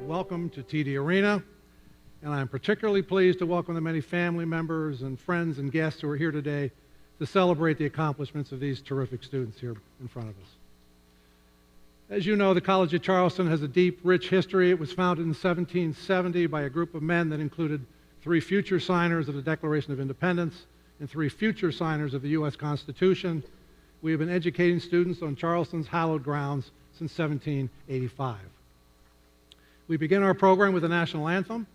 Welcome to TD Arena, and I'm particularly pleased to welcome the many family members and friends and guests who are here today to celebrate the accomplishments of these terrific students here in front of us. As you know, the College of Charleston has a deep, rich history. It was founded in 1770 by a group of men that included 3 future signers of the Declaration of Independence and 3 future signers of the U.S. Constitution. We have been educating students on Charleston's hallowed grounds since 1785. We begin our program with the national anthem.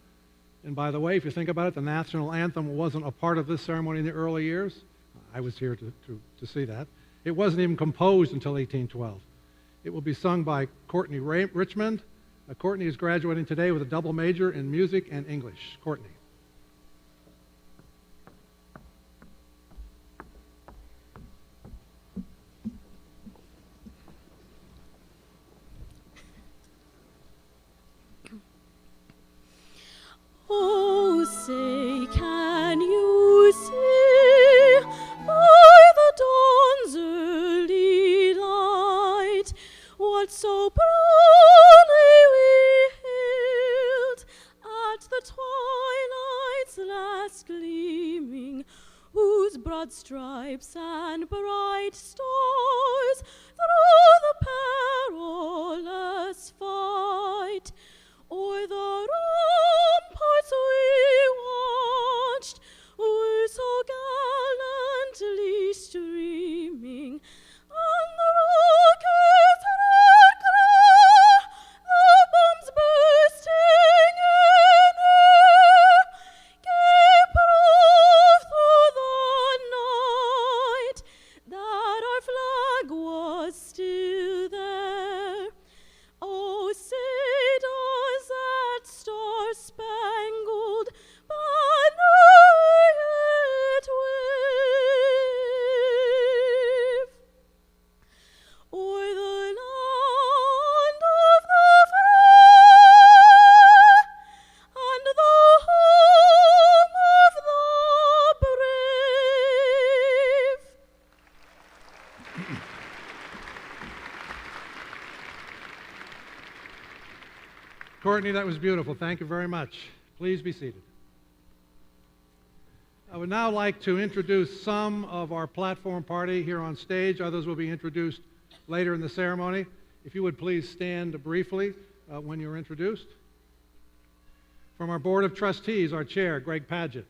And by the way, if you think about it, the national anthem wasn't a part of this ceremony in the early years. I was here to see that. It wasn't even composed until 1812. It will be sung by Courtney Richmond. Courtney is graduating today with a double major in music and English. Courtney. Oh, say, can you see by the dawn's early light what so proudly we hailed at the twilight's last gleaming, whose broad stripes and bright stars through the perilous fight o'er the ramparts we watched were so gallantly streaming, and the rockets' red glare, the bombs bursting in air, gave proof through the night that our flag was still there. Oh, say does that star-spangled banner yet wave o'er the land of the free and the home of the brave? Courtney, that was beautiful. Thank you very much. Please be seated. I would now like to introduce some of our platform party here on stage. Others will be introduced later in the ceremony. If you would please stand briefly when you're introduced. From our Board of Trustees, our Chair, Greg Padgett.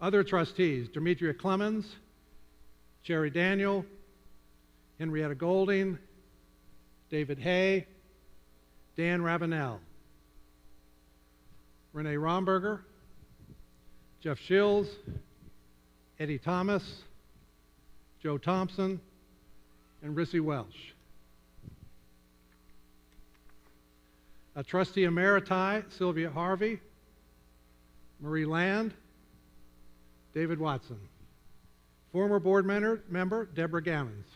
Other trustees, Demetria Clemens, Jerry Daniel, Henrietta Golding, David Hay, Dan Ravenel, Renee Romberger, Jeff Shills, Eddie Thomas, Joe Thompson, and Rissy Welsh. A Trustee Emeriti, Sylvia Harvey, Marie Land, David Watson. Former board member, Deborah Gammons.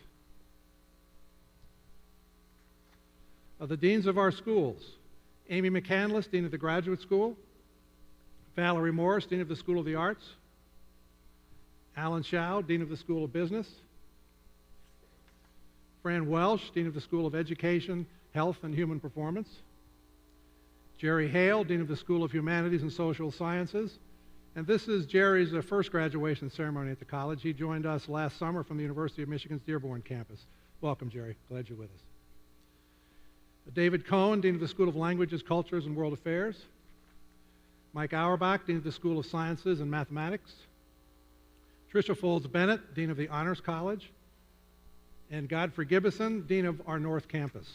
Of the deans of our schools, Amy McCandless, Dean of the Graduate School, Valerie Morris, Dean of the School of the Arts, Alan Schau, Dean of the School of Business, Fran Welsh, Dean of the School of Education, Health, and Human Performance, Jerry Hale, Dean of the School of Humanities and Social Sciences, and this is Jerry's first graduation ceremony at the college. He joined us last summer from the University of Michigan's Dearborn campus. Welcome, Jerry. Glad you're with us. David Cohen, Dean of the School of Languages, Cultures, and World Affairs. Mike Auerbach, Dean of the School of Sciences and Mathematics. Tricia Folds-Bennett, Dean of the Honors College. And Godfrey Gibbison, Dean of our North Campus.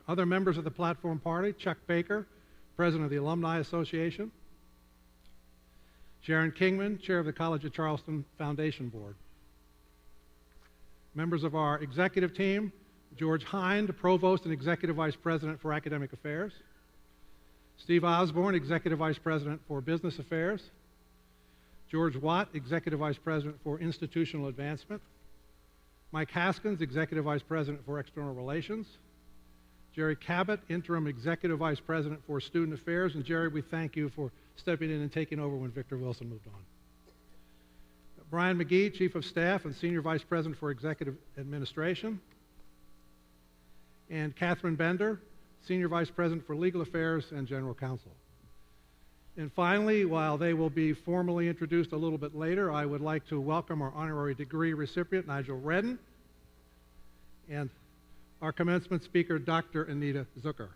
Other members of the Platform Party: Chuck Baker, President of the Alumni Association. Sharon Kingman, Chair of the College of Charleston Foundation Board. Members of our executive team: George Hind, Provost and Executive Vice President for Academic Affairs. Steve Osborne, Executive Vice President for Business Affairs. George Watt, Executive Vice President for Institutional Advancement. Mike Haskins, Executive Vice President for External Relations. Jerry Cabot, Interim Executive Vice President for Student Affairs. And Jerry, we thank you for stepping in and taking over when Victor Wilson moved on. Brian McGee, Chief of Staff and Senior Vice President for Executive Administration. And Catherine Bender, Senior Vice President for Legal Affairs and General Counsel. And finally, while they will be formally introduced a little bit later, I would like to welcome our honorary degree recipient, Nigel Redden, and our commencement speaker, Dr. Anita Zucker.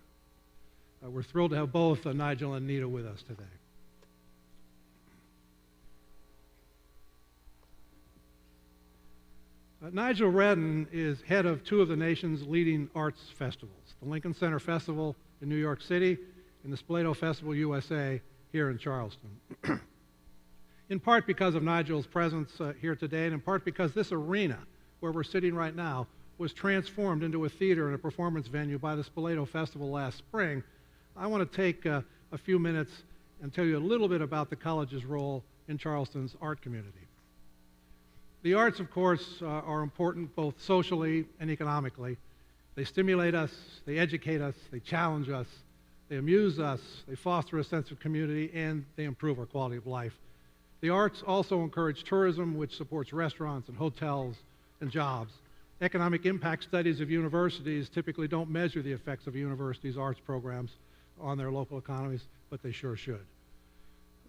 We're thrilled to have both Nigel and Anita with us today. Nigel Redden is head of two of the nation's leading arts festivals, the Lincoln Center Festival in New York City and the Spoleto Festival USA here in Charleston. In part because of Nigel's presence here today, and in part because this arena where we're sitting right now was transformed into a theater and a performance venue by the Spoleto Festival last spring, I want to take a few minutes and tell you a little bit about the college's role in Charleston's art community. The arts, of course, are important both socially and economically. They stimulate us, they educate us, they challenge us, they amuse us, they foster a sense of community, and they improve our quality of life. The arts also encourage tourism, which supports restaurants and hotels and jobs. Economic impact studies of universities typically don't measure the effects of a university's arts programs on their local economies, but they sure should.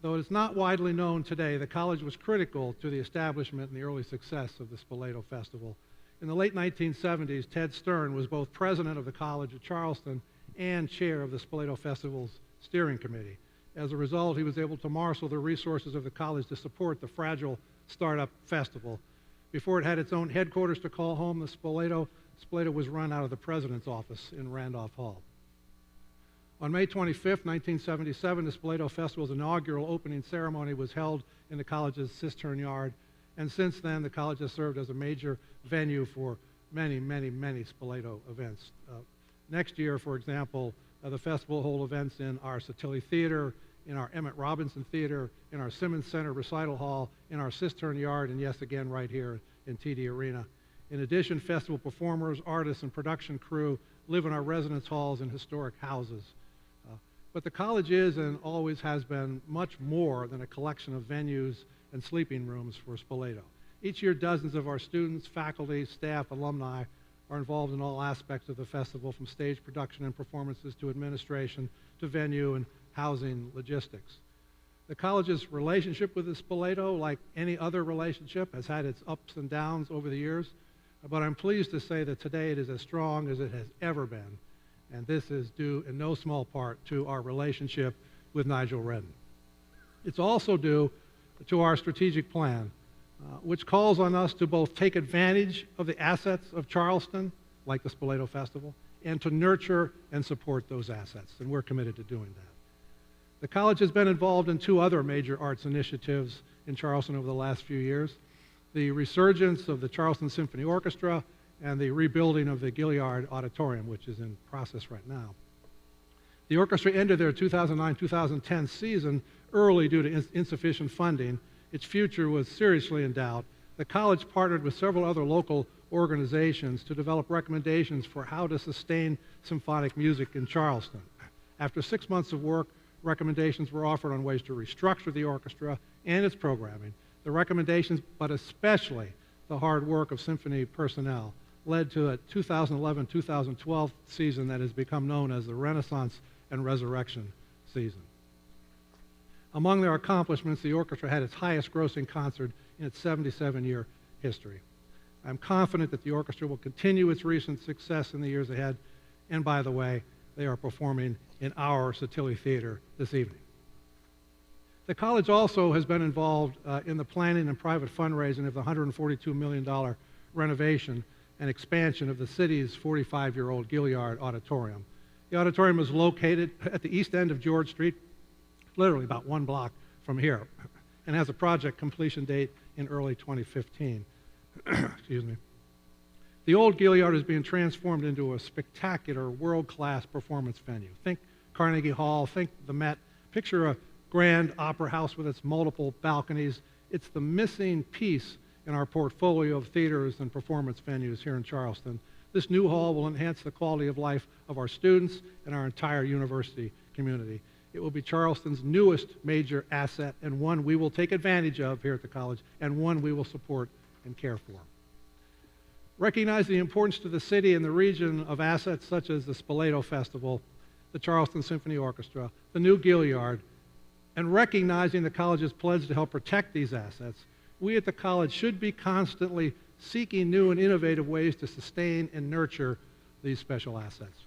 Though it's not widely known today, the college was critical to the establishment and the early success of the Spoleto Festival. In the late 1970s, Ted Stern was both president of the College of Charleston and chair of the Spoleto Festival's steering committee. As a result, he was able to marshal the resources of the college to support the fragile startup festival. Before it had its own headquarters to call home, the Spoleto was run out of the president's office in Randolph Hall. On May 25, 1977, the Spoleto Festival's inaugural opening ceremony was held in the college's cistern yard, and since then the college has served as a major venue for many, many, many Spoleto events. Next year, for example, the festival will hold events in our Satilli Theater, in our Emmett Robinson Theater, in our Simmons Center Recital Hall, in our cistern yard, and yes, again, right here in TD Arena. In addition, festival performers, artists, and production crew live in our residence halls and historic houses. But the college is and always has been much more than a collection of venues and sleeping rooms for Spoleto. Each year, dozens of our students, faculty, staff, alumni are involved in all aspects of the festival, from stage production and performances to administration to venue and housing logistics. The college's relationship with the Spoleto, like any other relationship, has had its ups and downs over the years, but I'm pleased to say that today it is as strong as it has ever been, and this is due in no small part to our relationship with Nigel Redden. It's also due to our strategic plan, which calls on us to both take advantage of the assets of Charleston, like the Spoleto Festival, and to nurture and support those assets, and we're committed to doing that. The college has been involved in two other major arts initiatives in Charleston over the last few years: the resurgence of the Charleston Symphony Orchestra and the rebuilding of the Gilliard Auditorium, which is in process right now. The orchestra ended their 2009-2010 season early due to insufficient funding. Its future was seriously in doubt. The college partnered with several other local organizations to develop recommendations for how to sustain symphonic music in Charleston. After 6 months of work, recommendations were offered on ways to restructure the orchestra and its programming. The recommendations, but especially the hard work of symphony personnel, led to a 2011-2012 season that has become known as the Renaissance and Resurrection season. Among their accomplishments, the orchestra had its highest grossing concert in its 77-year history. I'm confident that the orchestra will continue its recent success in the years ahead, and by the way, they are performing in our Satilli Theater this evening. The college also has been involved in the planning and private fundraising of the $142 million renovation and expansion of the city's 45-year-old Gilliard Auditorium. The auditorium is located at the east end of George Street, literally about 1 block from here, and has a project completion date in early 2015. Excuse me. The old Gilliard is being transformed into a spectacular world-class performance venue. Think Carnegie Hall, think the Met. Picture a grand opera house with its multiple balconies. It's the missing piece in our portfolio of theaters and performance venues here in Charleston. This new hall will enhance the quality of life of our students and our entire university community. It will be Charleston's newest major asset, and one we will take advantage of here at the college, and one we will support and care for. Recognize the importance to the city and the region of assets such as the Spoleto Festival, the Charleston Symphony Orchestra, the new Gilliard, and recognizing the college's pledge to help protect these assets, we at the college should be constantly seeking new and innovative ways to sustain and nurture these special assets.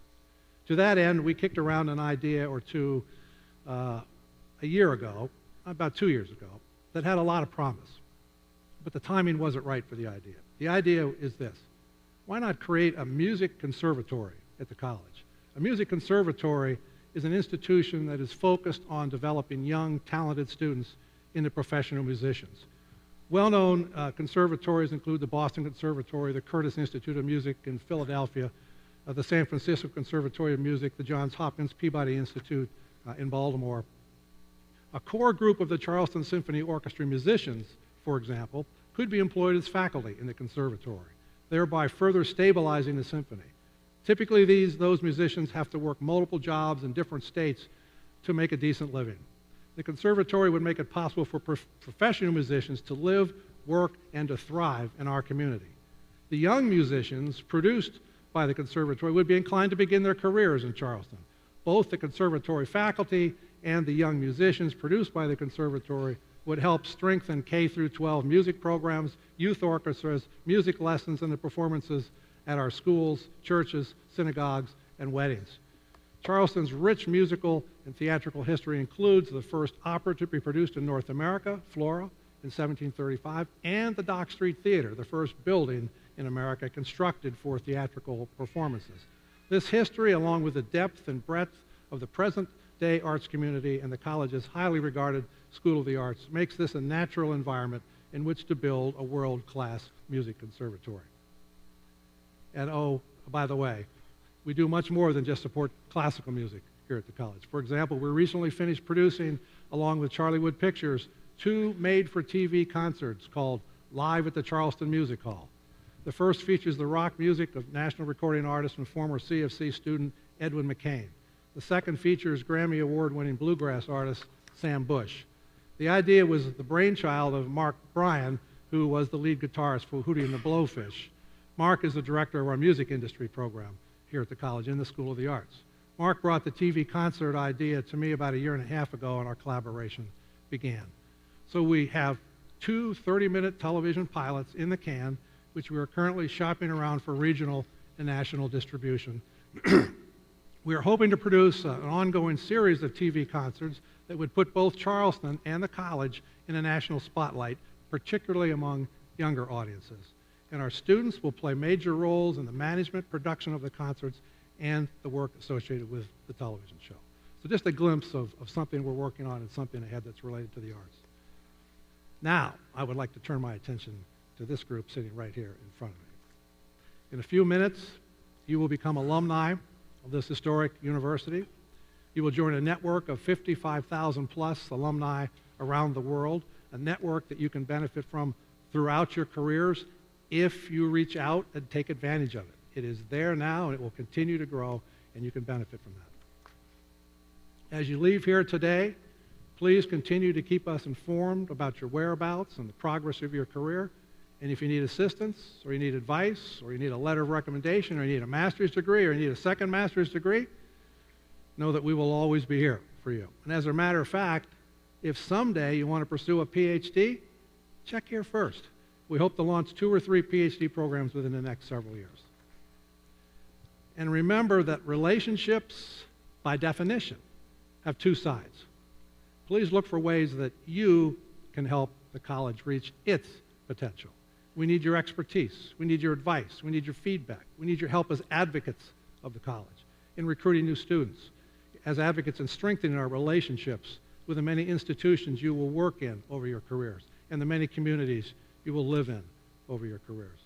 To that end, we kicked around an idea or two a year ago, about 2 years ago, that had a lot of promise. But the timing wasn't right for the idea. The idea is this: why not create a music conservatory at the college? A music conservatory is an institution that is focused on developing young, talented students into professional musicians. Well-known conservatories include the Boston Conservatory, the Curtis Institute of Music in Philadelphia, the San Francisco Conservatory of Music, the Johns Hopkins Peabody Institute in Baltimore. A core group of the Charleston Symphony Orchestra musicians, for example, could be employed as faculty in the conservatory, thereby further stabilizing the symphony. Typically, those musicians have to work multiple jobs in different states to make a decent living. The conservatory would make it possible for professional musicians to live, work, and to thrive in our community. The young musicians produced by the conservatory would be inclined to begin their careers in Charleston. Both the conservatory faculty and the young musicians produced by the conservatory would help strengthen K-12 music programs, youth orchestras, music lessons, and the performances at our schools, churches, synagogues, and weddings. Charleston's rich musical and theatrical history includes the first opera to be produced in North America, Flora, in 1735, and the Dock Street Theater, the first building in America constructed for theatrical performances. This history, along with the depth and breadth of the present-day arts community and the college's highly regarded School of the Arts, makes this a natural environment in which to build a world-class music conservatory. And oh, by the way, we do much more than just support classical music here at the college. For example, we recently finished producing, along with Charliewood Pictures, 2 made-for-TV concerts called Live at the Charleston Music Hall. The first features the rock music of national recording artist and former CFC student Edwin McCain. The second features Grammy Award-winning bluegrass artist Sam Bush. The idea was the brainchild of Mark Bryan, who was the lead guitarist for Hootie and the Blowfish. Mark is the director of our music industry program here at the college in the School of the Arts. Mark brought the TV concert idea to me about 1.5 years ago, and our collaboration began. So we have 2 30-minute television pilots in the can, which we are currently shopping around for regional and national distribution. We are hoping to produce an ongoing series of TV concerts that would put both Charleston and the college in a national spotlight, particularly among younger audiences. And our students will play major roles in the management, production of the concerts, and the work associated with the television show. So just a glimpse of something we're working on and something ahead that's related to the arts. Now, I would like to turn my attention to this group sitting right here in front of me. In a few minutes, you will become alumni of this historic university. You will join a network of 55,000 plus alumni around the world, a network that you can benefit from throughout your careers if you reach out and take advantage of it. It is there now, and it will continue to grow, and you can benefit from that. As you leave here today, please continue to keep us informed about your whereabouts and the progress of your career. And if you need assistance, or you need advice, or you need a letter of recommendation, or you need a master's degree, or you need a second master's degree, know that we will always be here for you. And as a matter of fact, if someday you want to pursue a PhD, check here first. We hope to launch 2 or 3 PhD programs within the next several years. And remember that relationships, by definition, have 2 sides. please look for ways that you can help the college reach its potential. We need your expertise. We need your advice. We need your feedback. We need your help as advocates of the college in recruiting new students, as advocates in strengthening our relationships with the many institutions you will work in over your careers and the many communities you will live in over your careers.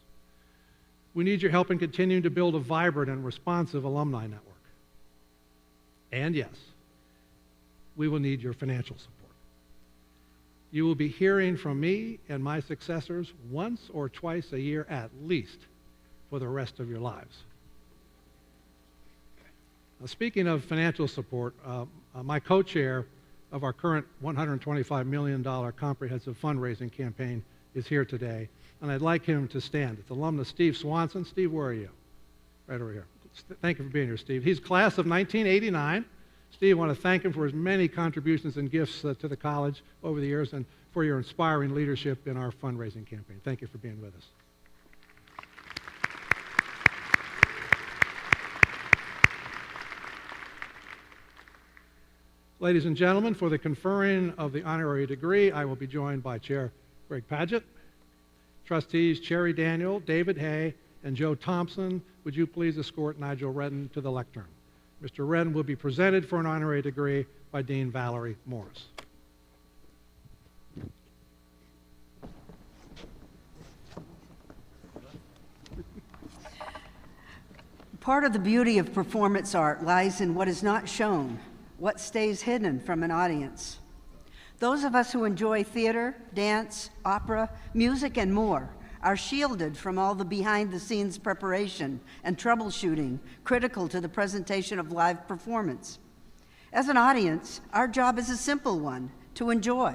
We need your help in continuing to build a vibrant and responsive alumni network. And yes, we will need your financial support. You will be hearing from me and my successors once or twice a year at least for the rest of your lives. Now, speaking of financial support, my co-chair of our current $125 million comprehensive fundraising campaign is here today, and I'd like him to stand. It's alumnus Steve Swanson. Steve, where are you? Right over here. Thank you for being here, Steve. He's class of 1989. Steve, I want to thank him for his many contributions and gifts to the college over the years and for your inspiring leadership in our fundraising campaign. Thank you for being with us. Ladies and gentlemen, for the conferring of the honorary degree, I will be joined by Chair Greg Padgett, Trustees Cherry Daniel, David Hay, and Joe Thompson. Would you please escort Nigel Redden to the lectern? Mr. Redden will be presented for an honorary degree by Dean Valerie Morris. Part of the beauty of performance art lies in what is not shown, what stays hidden from an audience. Those of us who enjoy theater, dance, opera, music, and more are shielded from all the behind-the-scenes preparation and troubleshooting critical to the presentation of live performance. As an audience, our job is a simple one, to enjoy.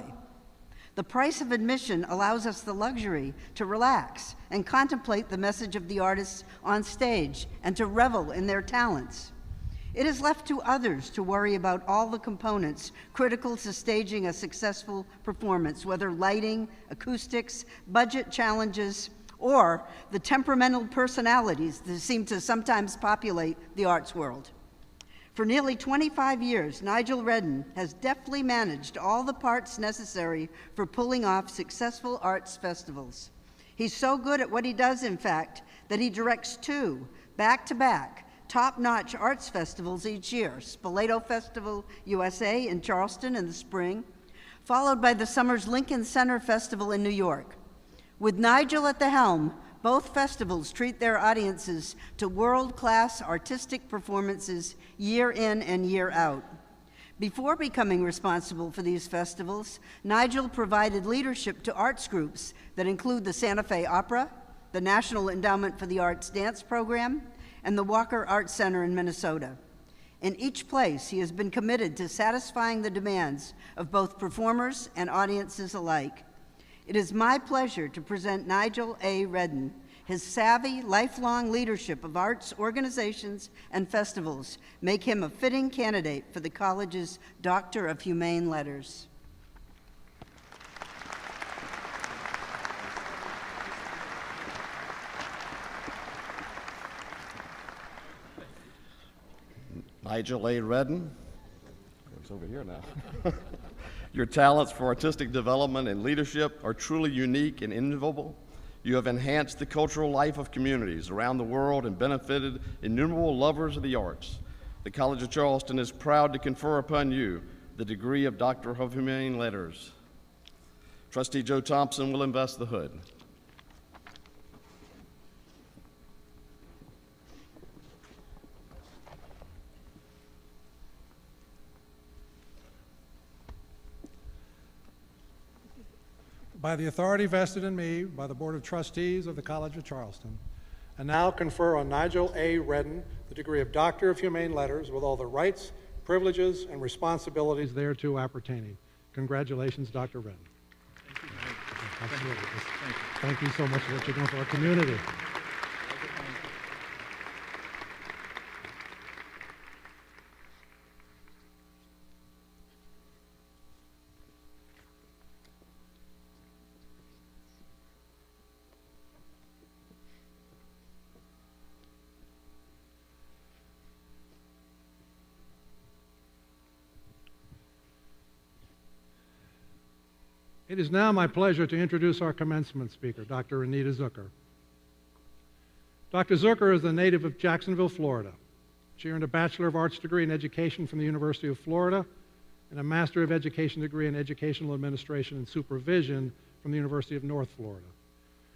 The price of admission allows us the luxury to relax and contemplate the message of the artists on stage and to revel in their talents. It is left to others to worry about all the components critical to staging a successful performance, whether lighting, acoustics, budget challenges, or the temperamental personalities that seem to sometimes populate the arts world. For nearly 25 years, Nigel Redden has deftly managed all the parts necessary for pulling off successful arts festivals. He's so good at what he does, in fact, that he directs two, back-to-back, top-notch arts festivals each year, Spoleto Festival USA in Charleston in the spring, followed by the summer's Lincoln Center Festival in New York. With Nigel at the helm, both festivals treat their audiences to world-class artistic performances year in and year out. Before becoming responsible for these festivals, Nigel provided leadership to arts groups that include the Santa Fe Opera, the National Endowment for the Arts Dance Program, and the Walker Arts Center in Minnesota. In each place, he has been committed to satisfying the demands of both performers and audiences alike. It is my pleasure to present Nigel A. Redden. His savvy, lifelong leadership of arts organizations and festivals make him a fitting candidate for the college's Doctor of Humane Letters. Nigel A. Redden, it's over here now. Your talents for artistic development and leadership are truly unique and enviable. You have enhanced the cultural life of communities around the world and benefited innumerable lovers of the arts. The College of Charleston is proud to confer upon you the degree of Doctor of Humane Letters. Trustee Joe Thompson will invest the hood. By the authority vested in me by the Board of Trustees of the College of Charleston, and now confer on Nigel A. Redden the degree of Doctor of Humane Letters with all the rights, privileges, and responsibilities thereto appertaining. Congratulations, Dr. Redden. Thank you. Absolutely. Thank you so much for what you're doing for our community. It is now my pleasure to introduce our commencement speaker, Dr. Anita Zucker. Dr. Zucker is a native of Jacksonville, Florida. She earned a Bachelor of Arts degree in Education from the University of Florida and a Master of Education degree in Educational Administration and Supervision from the University of North Florida.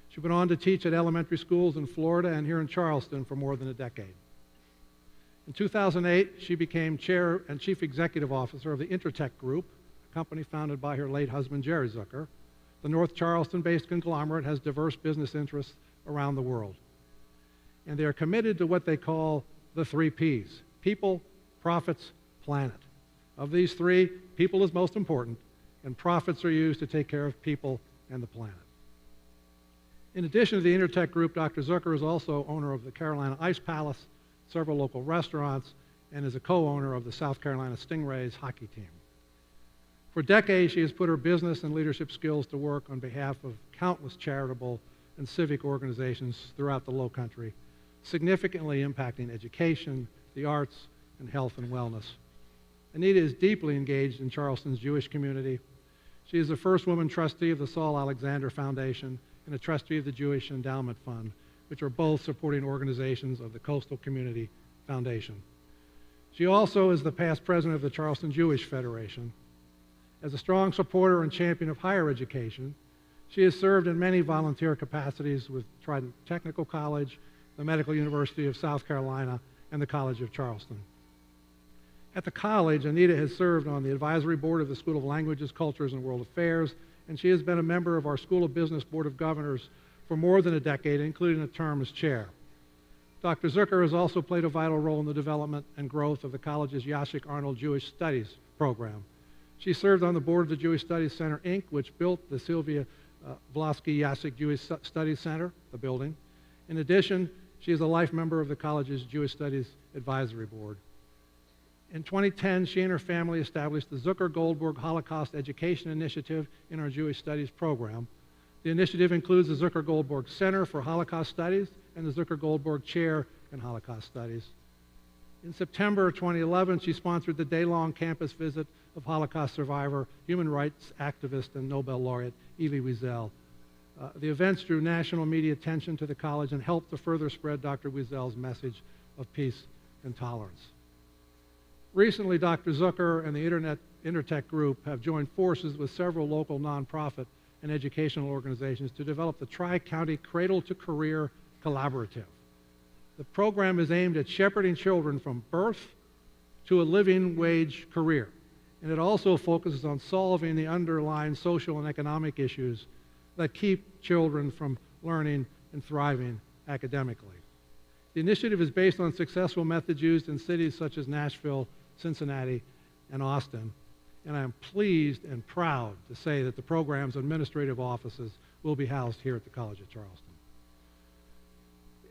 She went on to teach at elementary schools in Florida and here in Charleston for more than a decade. In 2008, she became Chair and Chief Executive Officer of the InterTech Group, a company founded by her late husband, Jerry Zucker. The North Charleston-based conglomerate has diverse business interests around the world. And they are committed to what they call the 3 Ps: people, profits, planet. Of these 3, people is most important, and profits are used to take care of people and the planet. In addition to the InterTech Group, Dr. Zucker is also owner of the Carolina Ice Palace, several local restaurants, and is a co-owner of the South Carolina Stingrays hockey team. For decades, she has put her business and leadership skills to work on behalf of countless charitable and civic organizations throughout the Lowcountry, significantly impacting education, the arts, and health and wellness. Anita is deeply engaged in Charleston's Jewish community. She is the first woman trustee of the Saul Alexander Foundation and a trustee of the Jewish Endowment Fund, which are both supporting organizations of the Coastal Community Foundation. She also is the past president of the Charleston Jewish Federation. As a strong supporter and champion of higher education, she has served in many volunteer capacities with Trident Technical College, the Medical University of South Carolina, and the College of Charleston. At the college, Anita has served on the advisory board of the School of Languages, Cultures, and World Affairs, and she has been a member of our School of Business Board of Governors for more than a decade, including a term as chair. Dr. Zucker has also played a vital role in the development and growth of the college's Yashik Arnold Jewish Studies program. She served on the board of the Jewish Studies Center, Inc., which built the Sylvia Vlasky Yashik Jewish Studies Center, the building. In addition, she is a life member of the college's Jewish Studies Advisory Board. In 2010, she and her family established the Zucker-Goldberg Holocaust Education Initiative in our Jewish Studies program. The initiative includes the Zucker-Goldberg Center for Holocaust Studies and the Zucker-Goldberg Chair in Holocaust Studies. In September 2011, she sponsored the day-long campus visit of Holocaust survivor, human rights activist, and Nobel laureate Elie Wiesel. The events drew national media attention to the college and helped to further spread Dr. Wiesel's message of peace and tolerance. Recently, Dr. Zucker and the InterTech Group have joined forces with several local nonprofit and educational organizations to develop the Tri-County Cradle to Career Collaborative. The program is aimed at shepherding children from birth to a living wage career, and it also focuses on solving the underlying social and economic issues that keep children from learning and thriving academically. The initiative is based on successful methods used in cities such as Nashville, Cincinnati, and Austin, and I am pleased and proud to say that the program's administrative offices will be housed here at the College of Charleston.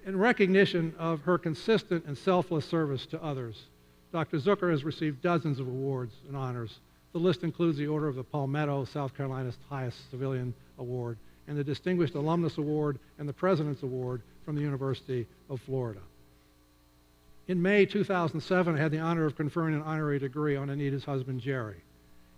In recognition of her consistent and selfless service to others, Dr. Zucker has received dozens of awards and honors. The list includes the Order of the Palmetto, South Carolina's highest civilian award, and the Distinguished Alumnus Award and the President's Award from the University of Florida. In May 2007, I had the honor of conferring an honorary degree on Anita's husband, Jerry.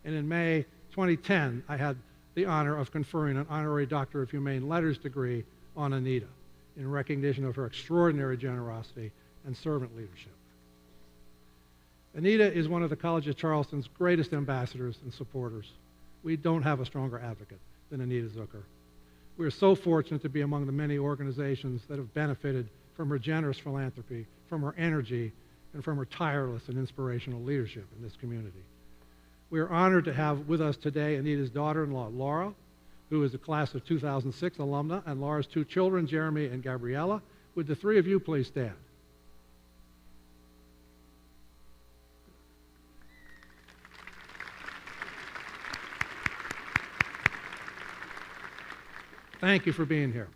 And in May 2010, I had the honor of conferring an honorary Doctor of Humane Letters degree on Anita in recognition of her extraordinary generosity and servant leadership. Anita is one of the College of Charleston's greatest ambassadors and supporters. We don't have a stronger advocate than Anita Zucker. We are so fortunate to be among the many organizations that have benefited from her generous philanthropy, from her energy, and from her tireless and inspirational leadership in this community. We are honored to have with us today Anita's daughter-in-law, Laura, who is a class of 2006 alumna, and Laura's 2 children, Jeremy and Gabriella. Would the 3 of you please stand? Thank you for being here.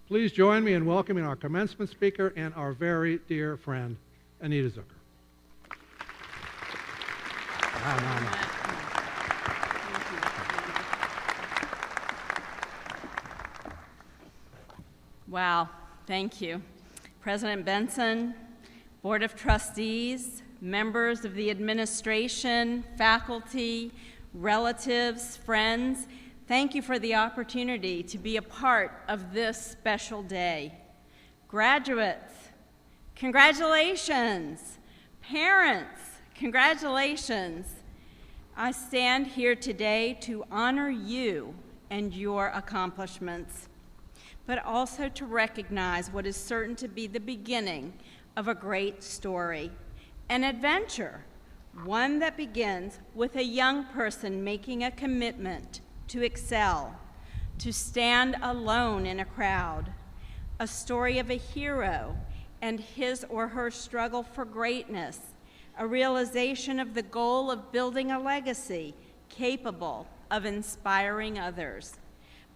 Please join me in welcoming our commencement speaker and our very dear friend, Anita Zucker. Wow, thank you. President Benson, Board of Trustees, members of the administration, faculty, relatives, friends, thank you for the opportunity to be a part of this special day. Graduates, congratulations. Parents, congratulations. I stand here today to honor you and your accomplishments, but also to recognize what is certain to be the beginning of a great story, an adventure, one that begins with a young person making a commitment to excel, to stand alone in a crowd, a story of a hero and his or her struggle for greatness, a realization of the goal of building a legacy capable of inspiring others.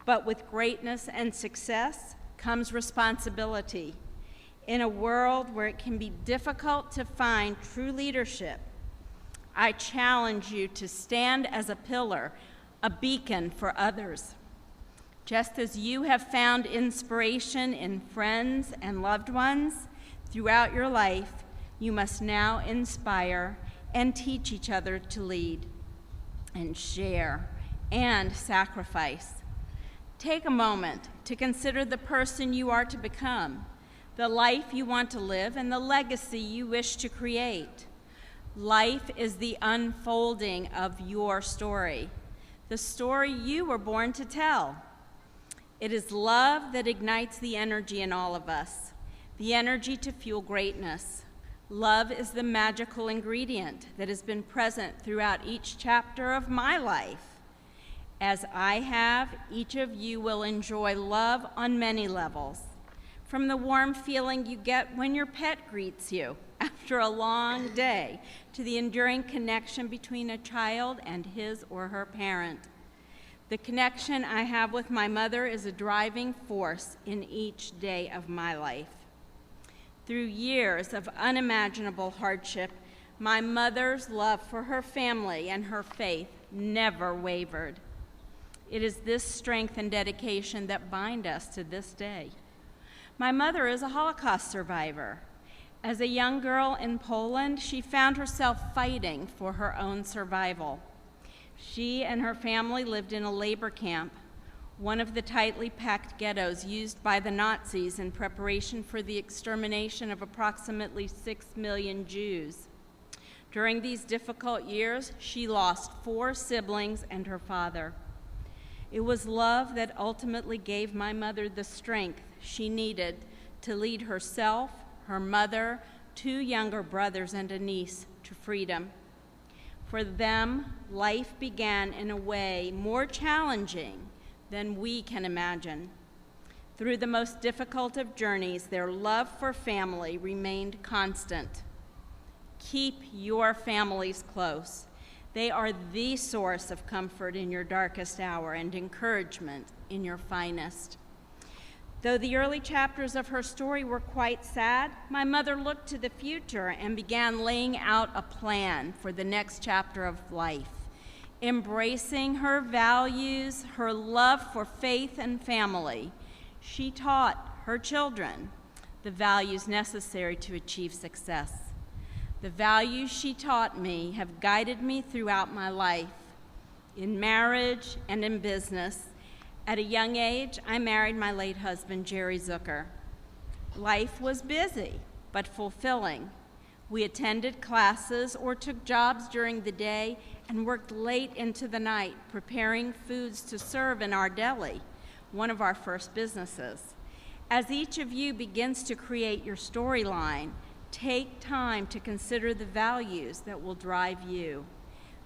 But with greatness and success comes responsibility. In a world where it can be difficult to find true leadership, I challenge you to stand as a pillar, a beacon for others. Just as you have found inspiration in friends and loved ones throughout your life, you must now inspire and teach each other to lead and share and sacrifice. Take a moment to consider the person you are to become, the life you want to live, and the legacy you wish to create. Life is the unfolding of your story, the story you were born to tell. It is love that ignites the energy in all of us, the energy to fuel greatness. Love is the magical ingredient that has been present throughout each chapter of my life. As I have, each of you will enjoy love on many levels, from the warm feeling you get when your pet greets you after a long day, to the enduring connection between a child and his or her parent. The connection I have with my mother is a driving force in each day of my life. Through years of unimaginable hardship, my mother's love for her family and her faith never wavered. It is this strength and dedication that bind us to this day. My mother is a Holocaust survivor. As a young girl in Poland, she found herself fighting for her own survival. She and her family lived in a labor camp, one of the tightly packed ghettos used by the Nazis in preparation for the extermination of approximately 6 million Jews. During these difficult years, she lost 4 siblings and her father. It was love that ultimately gave my mother the strength she needed to lead herself, her mother, 2 younger brothers, and a niece to freedom. For them, life began in a way more challenging than we can imagine. Through the most difficult of journeys, their love for family remained constant. Keep your families close. They are the source of comfort in your darkest hour and encouragement in your finest. Though the early chapters of her story were quite sad, my mother looked to the future and began laying out a plan for the next chapter of life. Embracing her values, her love for faith and family, she taught her children the values necessary to achieve success. The values she taught me have guided me throughout my life, in marriage and in business. At a young age, I married my late husband, Jerry Zucker. Life was busy, but fulfilling. We attended classes or took jobs during the day and worked late into the night preparing foods to serve in our deli, one of our first businesses. As each of you begins to create your storyline, take time to consider the values that will drive you,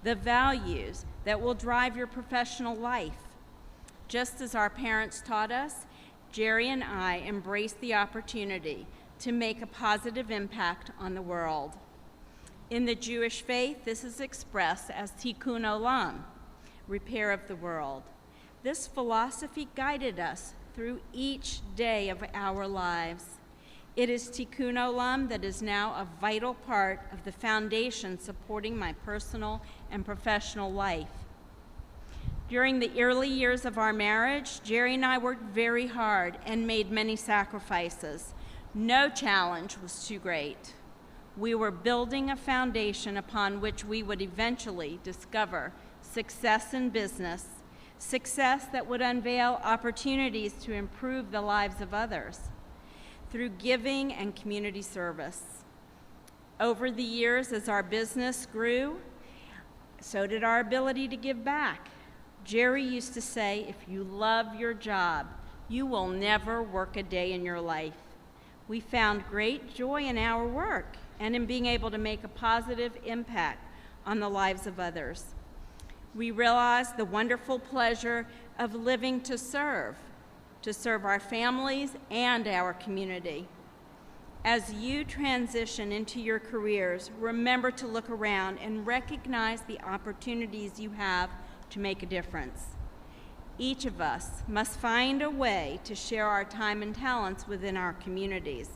the values that will drive your professional life. Just as our parents taught us, Jerry and I embraced the opportunity to make a positive impact on the world. In the Jewish faith, this is expressed as tikkun olam, repair of the world. This philosophy guided us through each day of our lives. It is tikkun olam that is now a vital part of the foundation supporting my personal and professional life. During the early years of our marriage, Jerry and I worked very hard and made many sacrifices. No challenge was too great. We were building a foundation upon which we would eventually discover success in business, success that would unveil opportunities to improve the lives of others through giving and community service. Over the years, as our business grew, so did our ability to give back. Jerry used to say, if you love your job, you will never work a day in your life. We found great joy in our work and in being able to make a positive impact on the lives of others. We realized the wonderful pleasure of living to serve our families and our community. As you transition into your careers, remember to look around and recognize the opportunities you have to make a difference. Each of us must find a way to share our time and talents within our communities.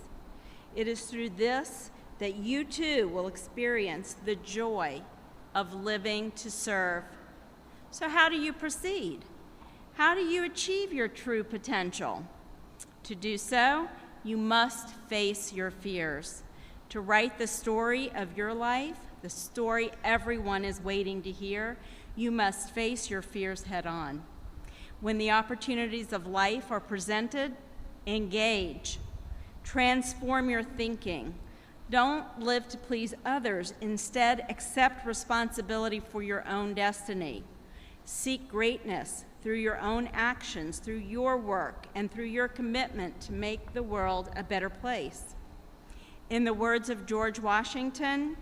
It is through this that you too will experience the joy of living to serve. So how do you proceed? How do you achieve your true potential? To do so, you must face your fears. To write the story of your life, the story everyone is waiting to hear, you must face your fears head on. When the opportunities of life are presented, engage. Transform your thinking. Don't live to please others. Instead, accept responsibility for your own destiny. Seek greatness through your own actions, through your work, and through your commitment to make the world a better place. In the words of George Washington,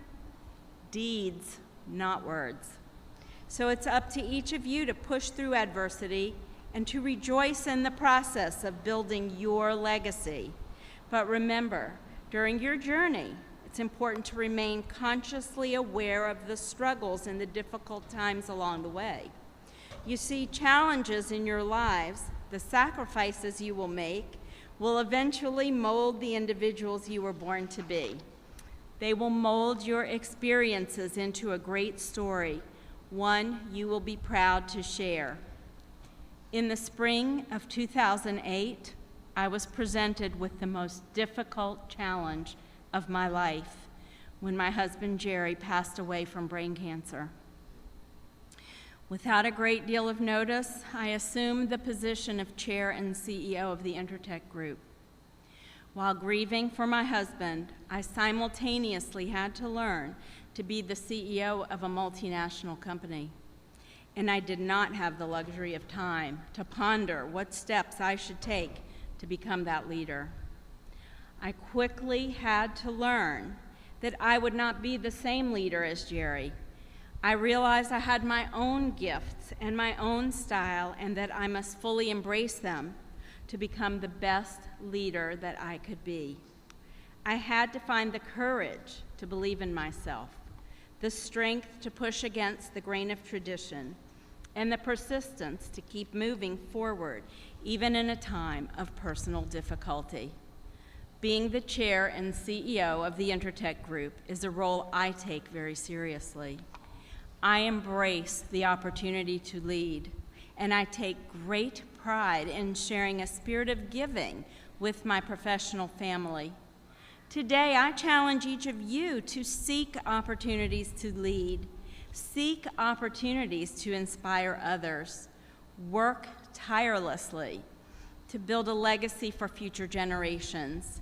deeds, not words. So it's up to each of you to push through adversity and to rejoice in the process of building your legacy. But remember, during your journey, it's important to remain consciously aware of the struggles and the difficult times along the way. You see, challenges in your lives, the sacrifices you will make, will eventually mold the individuals you were born to be. They will mold your experiences into a great story, one you will be proud to share. In the spring of 2008, I was presented with the most difficult challenge of my life when my husband Jerry passed away from brain cancer. Without a great deal of notice, I assumed the position of chair and CEO of the InterTech Group. While grieving for my husband, I simultaneously had to learn to be the CEO of a multinational company. And I did not have the luxury of time to ponder what steps I should take to become that leader. I quickly had to learn that I would not be the same leader as Jerry. I realized I had my own gifts and my own style, and that I must fully embrace them to become the best leader that I could be. I had to find the courage to believe in myself, the strength to push against the grain of tradition, and the persistence to keep moving forward, even in a time of personal difficulty. Being the chair and CEO of the InterTech Group is a role I take very seriously. I embrace the opportunity to lead, and I take great pride in sharing a spirit of giving with my professional family. Today, I challenge each of you to seek opportunities to lead, seek opportunities to inspire others, work tirelessly to build a legacy for future generations.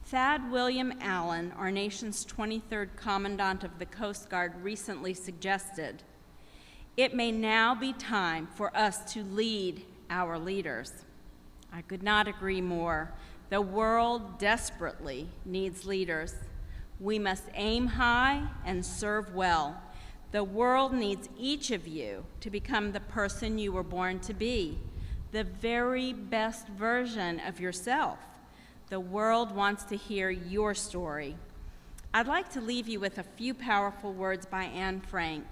Thad William Allen, our nation's 23rd Commandant of the Coast Guard, recently suggested, "It may now be time for us to lead our leaders." I could not agree more. The world desperately needs leaders. We must aim high and serve well. The world needs each of you to become the person you were born to be, the very best version of yourself. The world wants to hear your story. I'd like to leave you with a few powerful words by Anne Frank.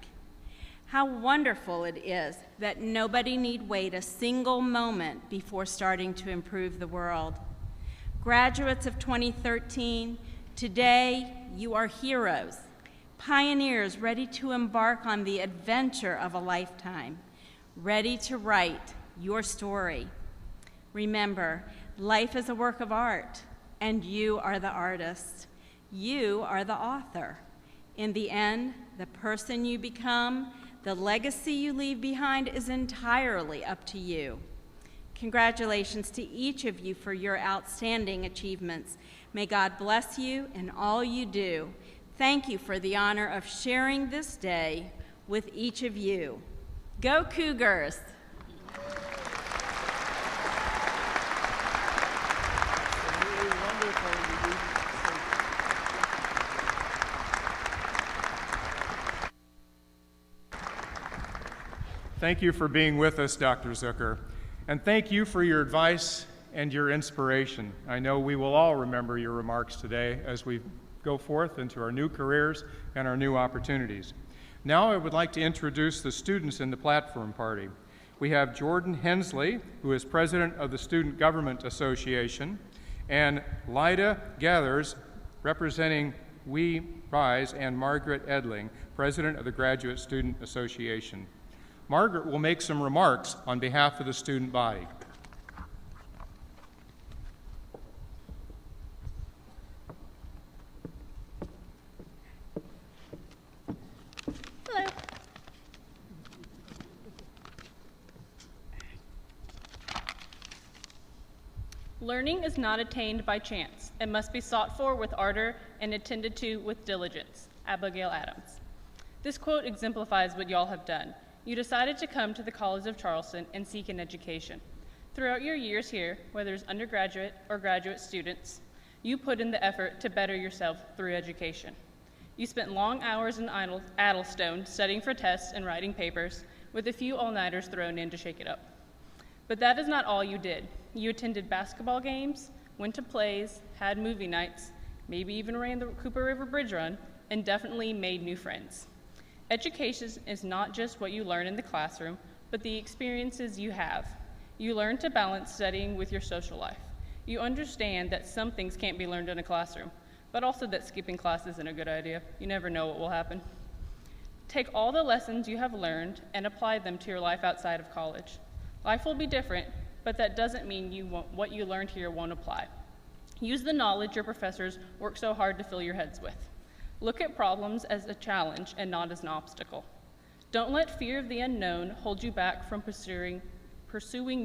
How wonderful it is that nobody need wait a single moment before starting to improve the world. Graduates of 2013, today you are heroes, pioneers ready to embark on the adventure of a lifetime, ready to write your story. Remember, life is a work of art, and you are the artist. You are the author. In the end, the person you become, The legacy you leave behind is entirely up to you. Congratulations to each of you for your outstanding achievements. May God bless you in all you do. Thank you for the honor of sharing this day with each of you. Go Cougars! Thank you for being with us, Dr. Zucker, and thank you for your advice and your inspiration. I know we will all remember your remarks today as we go forth into our new careers and our new opportunities. Now I would like to introduce the students in the platform party. We have Jordan Hensley, who is president of the Student Government Association, and Lyda Gathers, representing We Rise, and Margaret Edling, president of the Graduate Student Association. Margaret will make some remarks on behalf of the student body. Hello. Learning is not attained by chance. It must be sought for with ardor and attended to with diligence. Abigail Adams. This quote exemplifies what y'all have done. You decided to come to the College of Charleston and seek an education. Throughout your years here, whether as undergraduate or graduate students, you put in the effort to better yourself through education. You spent long hours in Addlestone studying for tests and writing papers, with a few all-nighters thrown in to shake it up. But that is not all you did. You attended basketball games, went to plays, had movie nights, maybe even ran the Cooper River Bridge Run, and definitely made new friends. Education is not just what you learn in the classroom, but the experiences you have. You learn to balance studying with your social life. You understand that some things can't be learned in a classroom, but also that skipping class isn't a good idea. You never know what will happen. Take all the lessons you have learned and apply them to your life outside of college. Life will be different, but that doesn't mean what you learned here won't apply. Use the knowledge your professors work so hard to fill your heads with. Look at problems as a challenge and not as an obstacle. Don't let fear of the unknown hold you back from pursuing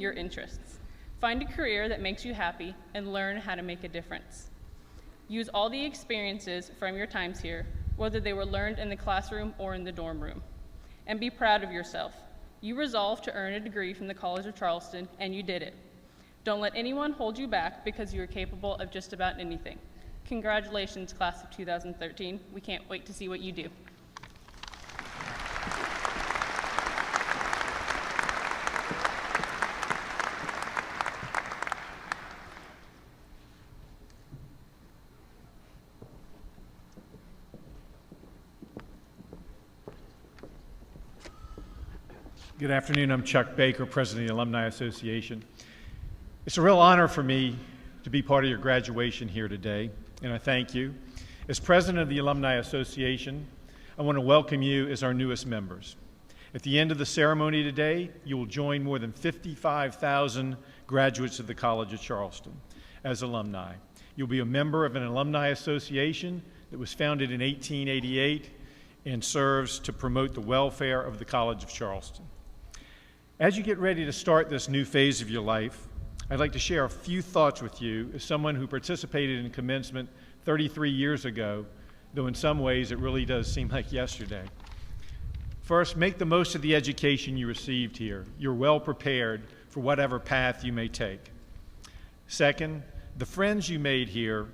your interests. Find a career that makes you happy and learn how to make a difference. Use all the experiences from your times here, whether they were learned in the classroom or in the dorm room. And be proud of yourself. You resolved to earn a degree from the College of Charleston, and you did it. Don't let anyone hold you back because you are capable of just about anything. Congratulations, class of 2013. We can't wait to see what you do. Good afternoon. I'm Chuck Baker, President of the Alumni Association. It's a real honor for me to be part of your graduation here today, and I thank you. As President of the Alumni Association, I want to welcome you as our newest members. At the end of the ceremony today, you will join more than 55,000 graduates of the College of Charleston as alumni. You'll be a member of an alumni association that was founded in 1888 and serves to promote the welfare of the College of Charleston. As you get ready to start this new phase of your life, I'd like to share a few thoughts with you as someone who participated in commencement 33 years ago, though in some ways it really does seem like yesterday. First, make the most of the education you received here. You're well prepared for whatever path you may take. Second, the friends you made here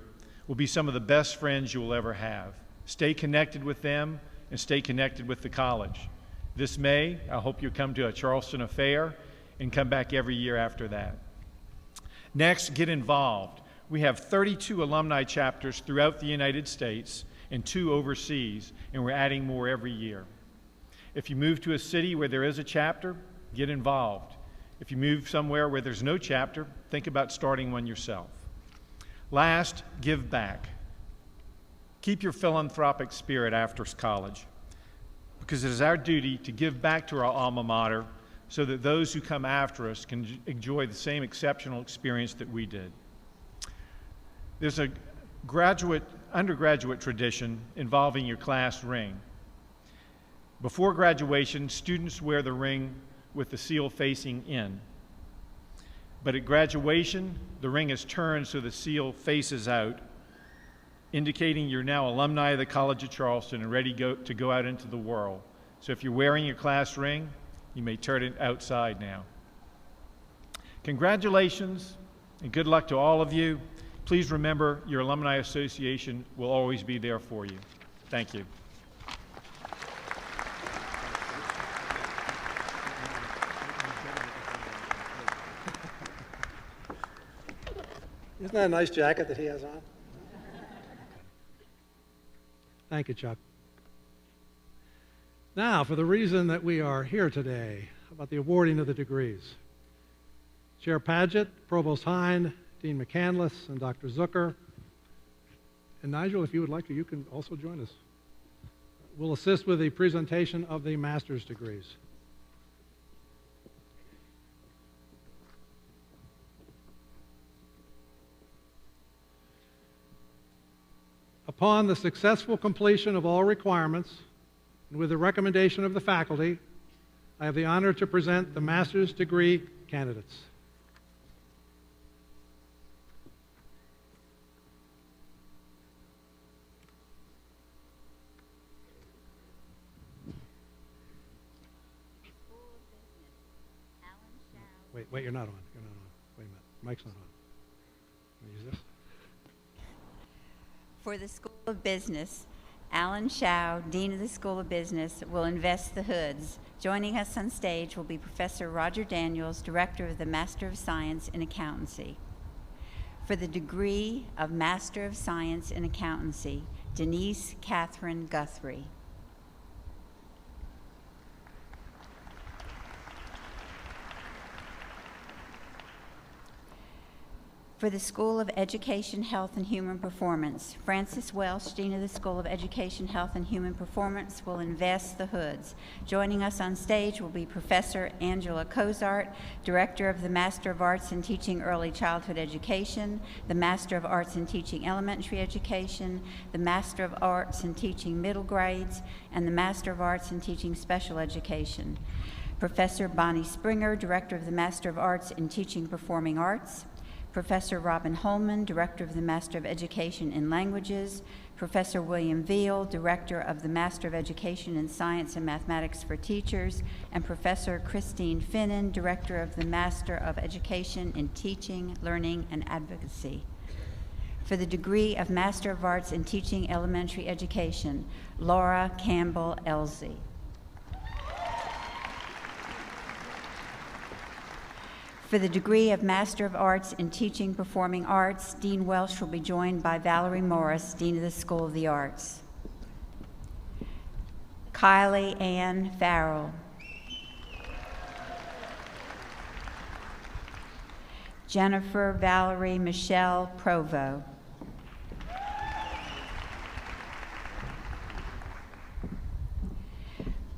will be some of the best friends you will ever have. Stay connected with them and stay connected with the college. This May, I hope you'll come to a Charleston affair and come back every year after that. Next, get involved. We have 32 alumni chapters throughout the United States and 2 overseas, and we're adding more every year. If you move to a city where there is a chapter, get involved. If you move somewhere where there's no chapter, think about starting one yourself. Last, give back. Keep your philanthropic spirit after college, because it is our duty to give back to our alma mater so that those who come after us can enjoy the same exceptional experience that we did. There's a undergraduate tradition involving your class ring. Before graduation, students wear the ring with the seal facing in. But at graduation, the ring is turned so the seal faces out, indicating you're now alumni of the College of Charleston and ready to go out into the world. So if you're wearing your class ring, you may turn it outside now. Congratulations and good luck to all of you. Please remember your Alumni Association will always be there for you. Thank you. Isn't that a nice jacket that he has on? Thank you, Chuck. Now, for the reason that we are here today, about the awarding of the degrees. Chair Padgett, Provost Hine, Dean McCandless, and Dr. Zucker. And Nigel, if you would like to, you can also join us. We'll assist with the presentation of the master's degrees. Upon the successful completion of all requirements, and with the recommendation of the faculty, I have the honor to present the master's degree candidates. Wait, you're not on. You're not on. Wait a minute. Mic's not on. Can I use this? For the School of Business, Alan Shao, Dean of the School of Business, will invest the hoods. Joining us on stage will be Professor Roger Daniels, Director of the Master of Science in Accountancy. For the degree of Master of Science in Accountancy, Denise Catherine Guthrie. For the School of Education, Health, and Human Performance, Francis Welsh, Dean of the School of Education, Health, and Human Performance, will invest the hoods. Joining us on stage will be Professor Angela Cozart, Director of the Master of Arts in Teaching Early Childhood Education, the Master of Arts in Teaching Elementary Education, the Master of Arts in Teaching Middle Grades, and the Master of Arts in Teaching Special Education. Professor Bonnie Springer, Director of the Master of Arts in Teaching Performing Arts, Professor Robin Holman, Director of the Master of Education in Languages, Professor William Veal, Director of the Master of Education in Science and Mathematics for Teachers, and Professor Christine Finnan, Director of the Master of Education in Teaching, Learning, and Advocacy. For the degree of Master of Arts in Teaching Elementary Education, Laura Campbell Elsie. For the degree of Master of Arts in Teaching Performing Arts, Dean Welsh will be joined by Valerie Morris, Dean of the School of the Arts. Kylie Ann Farrell. Jennifer Valerie Michelle Provo.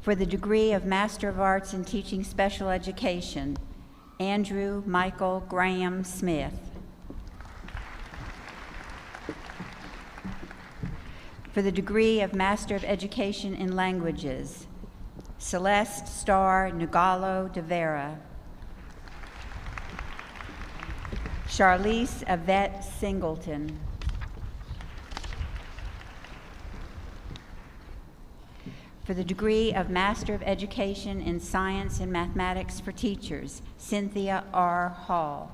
For the degree of Master of Arts in Teaching Special Education, Andrew Michael Graham Smith. For the degree of Master of Education in Languages, Celeste Star Nugalo de Vera. Charlize Yvette Singleton. For the degree of Master of Education in Science and Mathematics for Teachers, Cynthia R. Hall.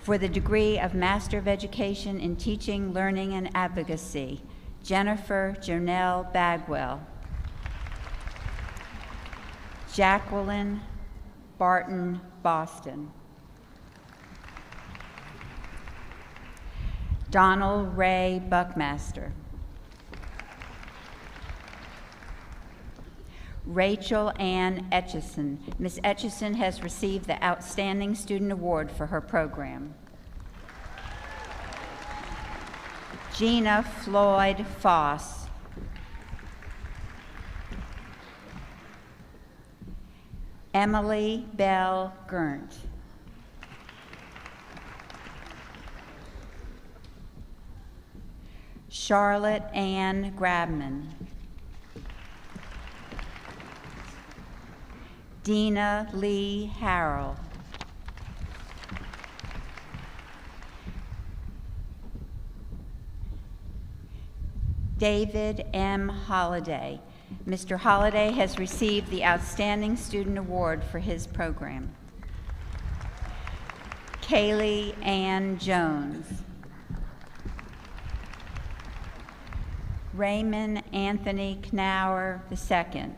For the degree of Master of Education in Teaching, Learning, and Advocacy, Jennifer Jonelle Bagwell. Jacqueline Barton Boston. Donald Ray Buckmaster. Rachel Ann Etchison. Ms. Etchison has received the Outstanding Student Award for her program. Gina Floyd Foss. Emily Bell Gerndt. Charlotte Ann Grabman. Dina Lee Harrell. David M. Holliday. Mr. Holliday has received the Outstanding Student Award for his program. Kaylee Ann Jones. Raymond Anthony Knauer II.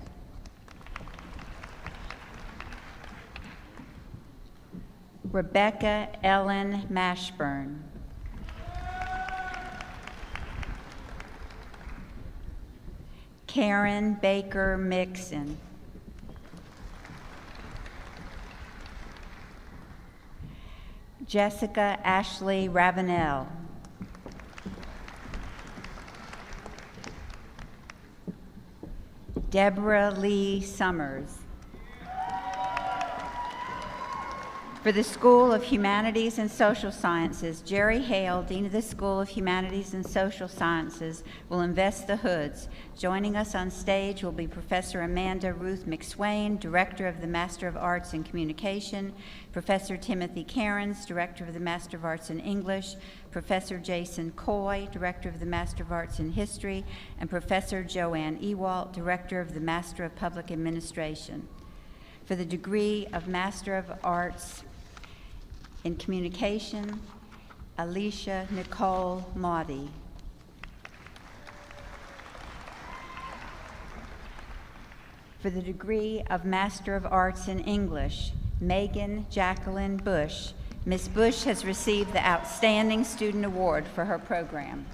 Rebecca Ellen Mashburn. Karen Baker Mixon. Jessica Ashley Ravenel. Deborah Lee Summers. For the School of Humanities and Social Sciences, Jerry Hale, Dean of the School of Humanities and Social Sciences, will invest the hoods. Joining us on stage will be Professor Amanda Ruth McSwain, Director of the Master of Arts in Communication, Professor Timothy Cairns, Director of the Master of Arts in English, Professor Jason Coy, Director of the Master of Arts in History, and Professor Joanne Ewalt, Director of the Master of Public Administration. For the degree of Master of Arts in Communication, Alicia Nicole Maudie. For the degree of Master of Arts in English, Megan Jacqueline Bush. Ms. Bush has received the Outstanding Student Award for her program.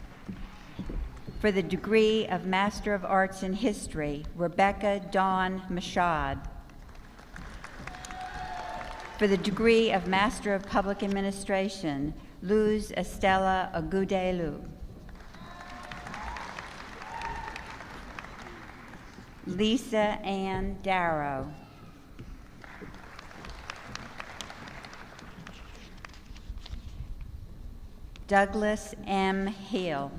For the degree of Master of Arts in History, Rebecca Dawn Mashad. For the degree of Master of Public Administration, Luz Estela Agudelu. Lisa Ann Darrow. Douglas M. Hill.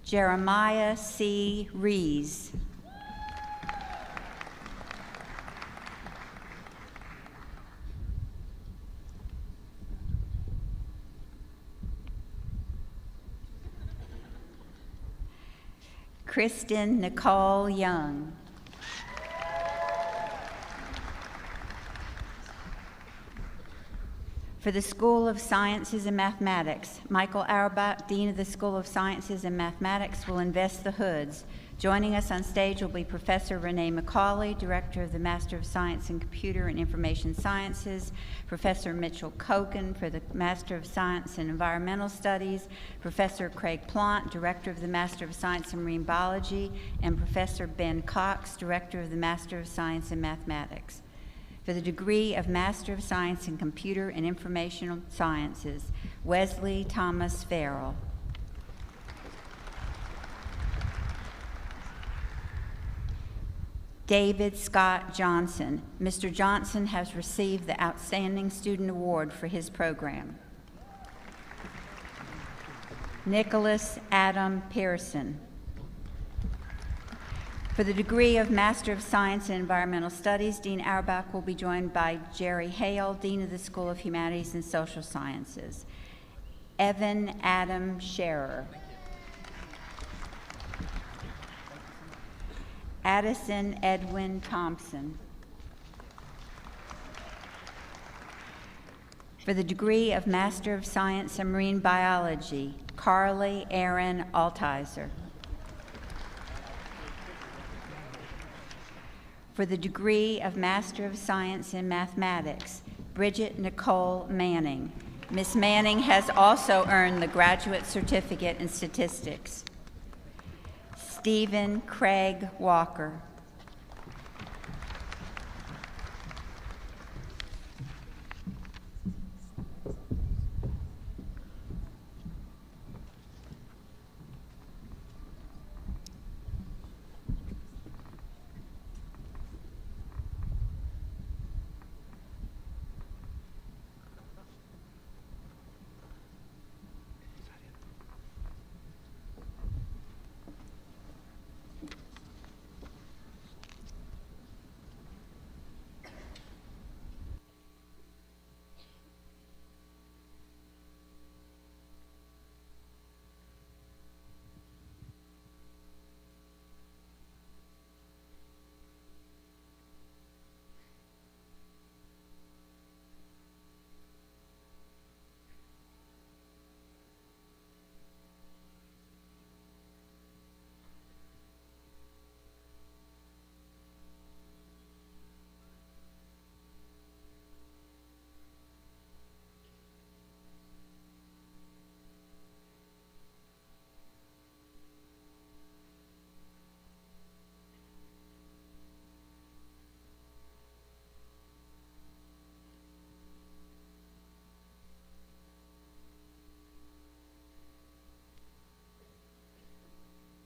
Jeremiah C. Rees. Kristen Nicole Young. For the School of Sciences and Mathematics, Michael Auerbach, Dean of the School of Sciences and Mathematics, will invest the hoods. Joining us on stage will be Professor Renee McCauley, Director of the Master of Science in Computer and Information Sciences, Professor Mitchell Koken for the Master of Science in Environmental Studies, Professor Craig Plant, Director of the Master of Science in Marine Biology, and Professor Ben Cox, Director of the Master of Science in Mathematics. For the degree of Master of Science in Computer and Informational Sciences, Wesley Thomas Farrell. David Scott Johnson. Mr. Johnson has received the Outstanding Student Award for his program. Nicholas Adam Pearson. For the degree of Master of Science in Environmental Studies, Dean Auerbach will be joined by Jerry Hale, Dean of the School of Humanities and Social Sciences. Evan Adam Scherer. Addison Edwin Thompson. For the degree of Master of Science in Marine Biology, Carly Aaron Altizer. For the degree of Master of Science in Mathematics, Bridget Nicole Manning. Ms. Manning has also earned the Graduate Certificate in Statistics. Stephen Craig Walker.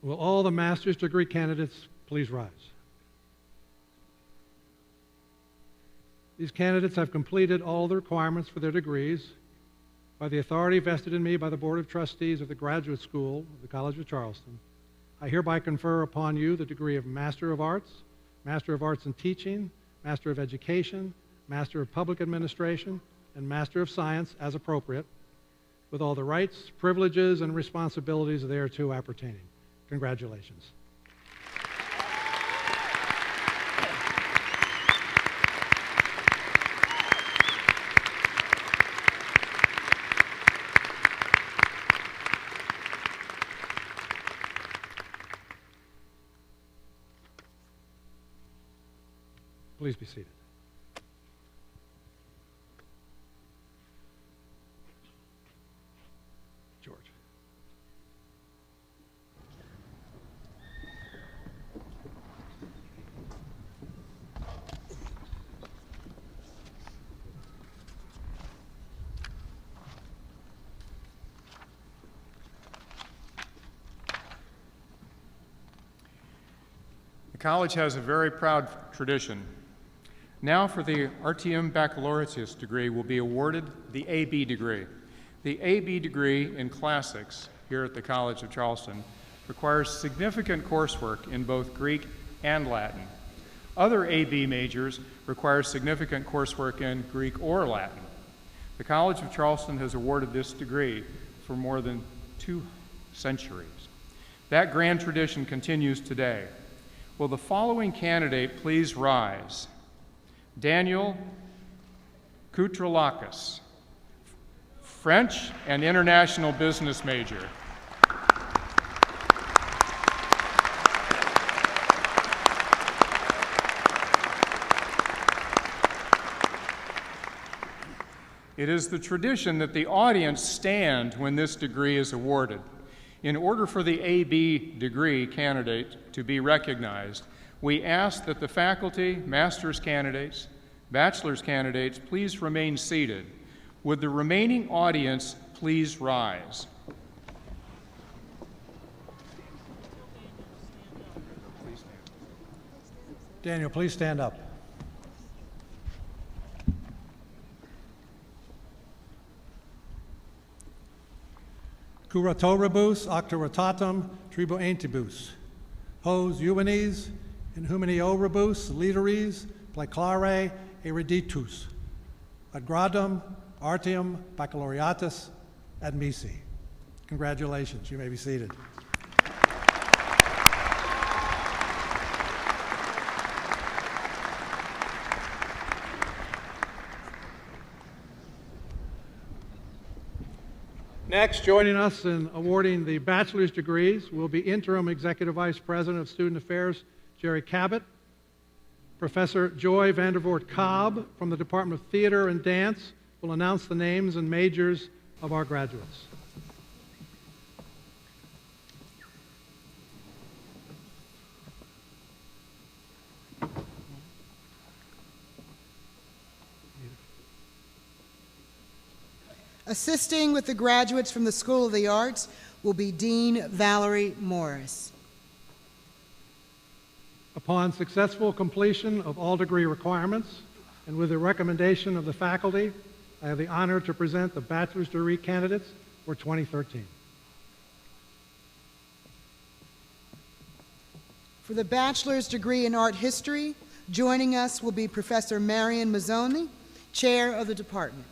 Will all the master's degree candidates please rise? These candidates have completed all the requirements for their degrees by the authority vested in me by the Board of Trustees of the Graduate School of the College of Charleston. I hereby confer upon you the degree of Master of Arts in Teaching, Master of Education, Master of Public Administration, and Master of Science as appropriate, with all the rights, privileges, and responsibilities thereto appertaining. Congratulations. Please be seated. George. The college has a very proud tradition. Now for the RTM Baccalaureate degree will be awarded the AB degree. The AB degree in classics here at the College of Charleston requires significant coursework in both Greek and Latin. Other AB majors require significant coursework in Greek or Latin. The College of Charleston has awarded this degree for more than 2 centuries. That grand tradition continues today. Will the following candidate please rise? Daniel Koutralakis, French and International Business major. It is the tradition that the audience stand when this degree is awarded. In order for the AB degree candidate to be recognized, we ask that the faculty, master's candidates, bachelor's candidates, please remain seated. Would the remaining audience please rise? Daniel, please stand up. Curatoribus octoratatum tribuentibus. Hos juvenes in humanioribus literis placlare eruditus. Ad gradum artium baccalaureatus admissi. Congratulations. You may be seated. Next, joining us in awarding the bachelor's degrees will be Interim Executive Vice President of Student Affairs, Jerry Cabot, Professor Joy Vandervoort Cobb from the Department of Theater and Dance will announce the names and majors of our graduates. Assisting with the graduates from the School of the Arts will be Dean Valerie Morris. Upon successful completion of all degree requirements and with the recommendation of the faculty, I have the honor to present the bachelor's degree candidates for 2013. For the bachelor's degree in art history, joining us will be Professor Marion Mazzoni, chair of the department.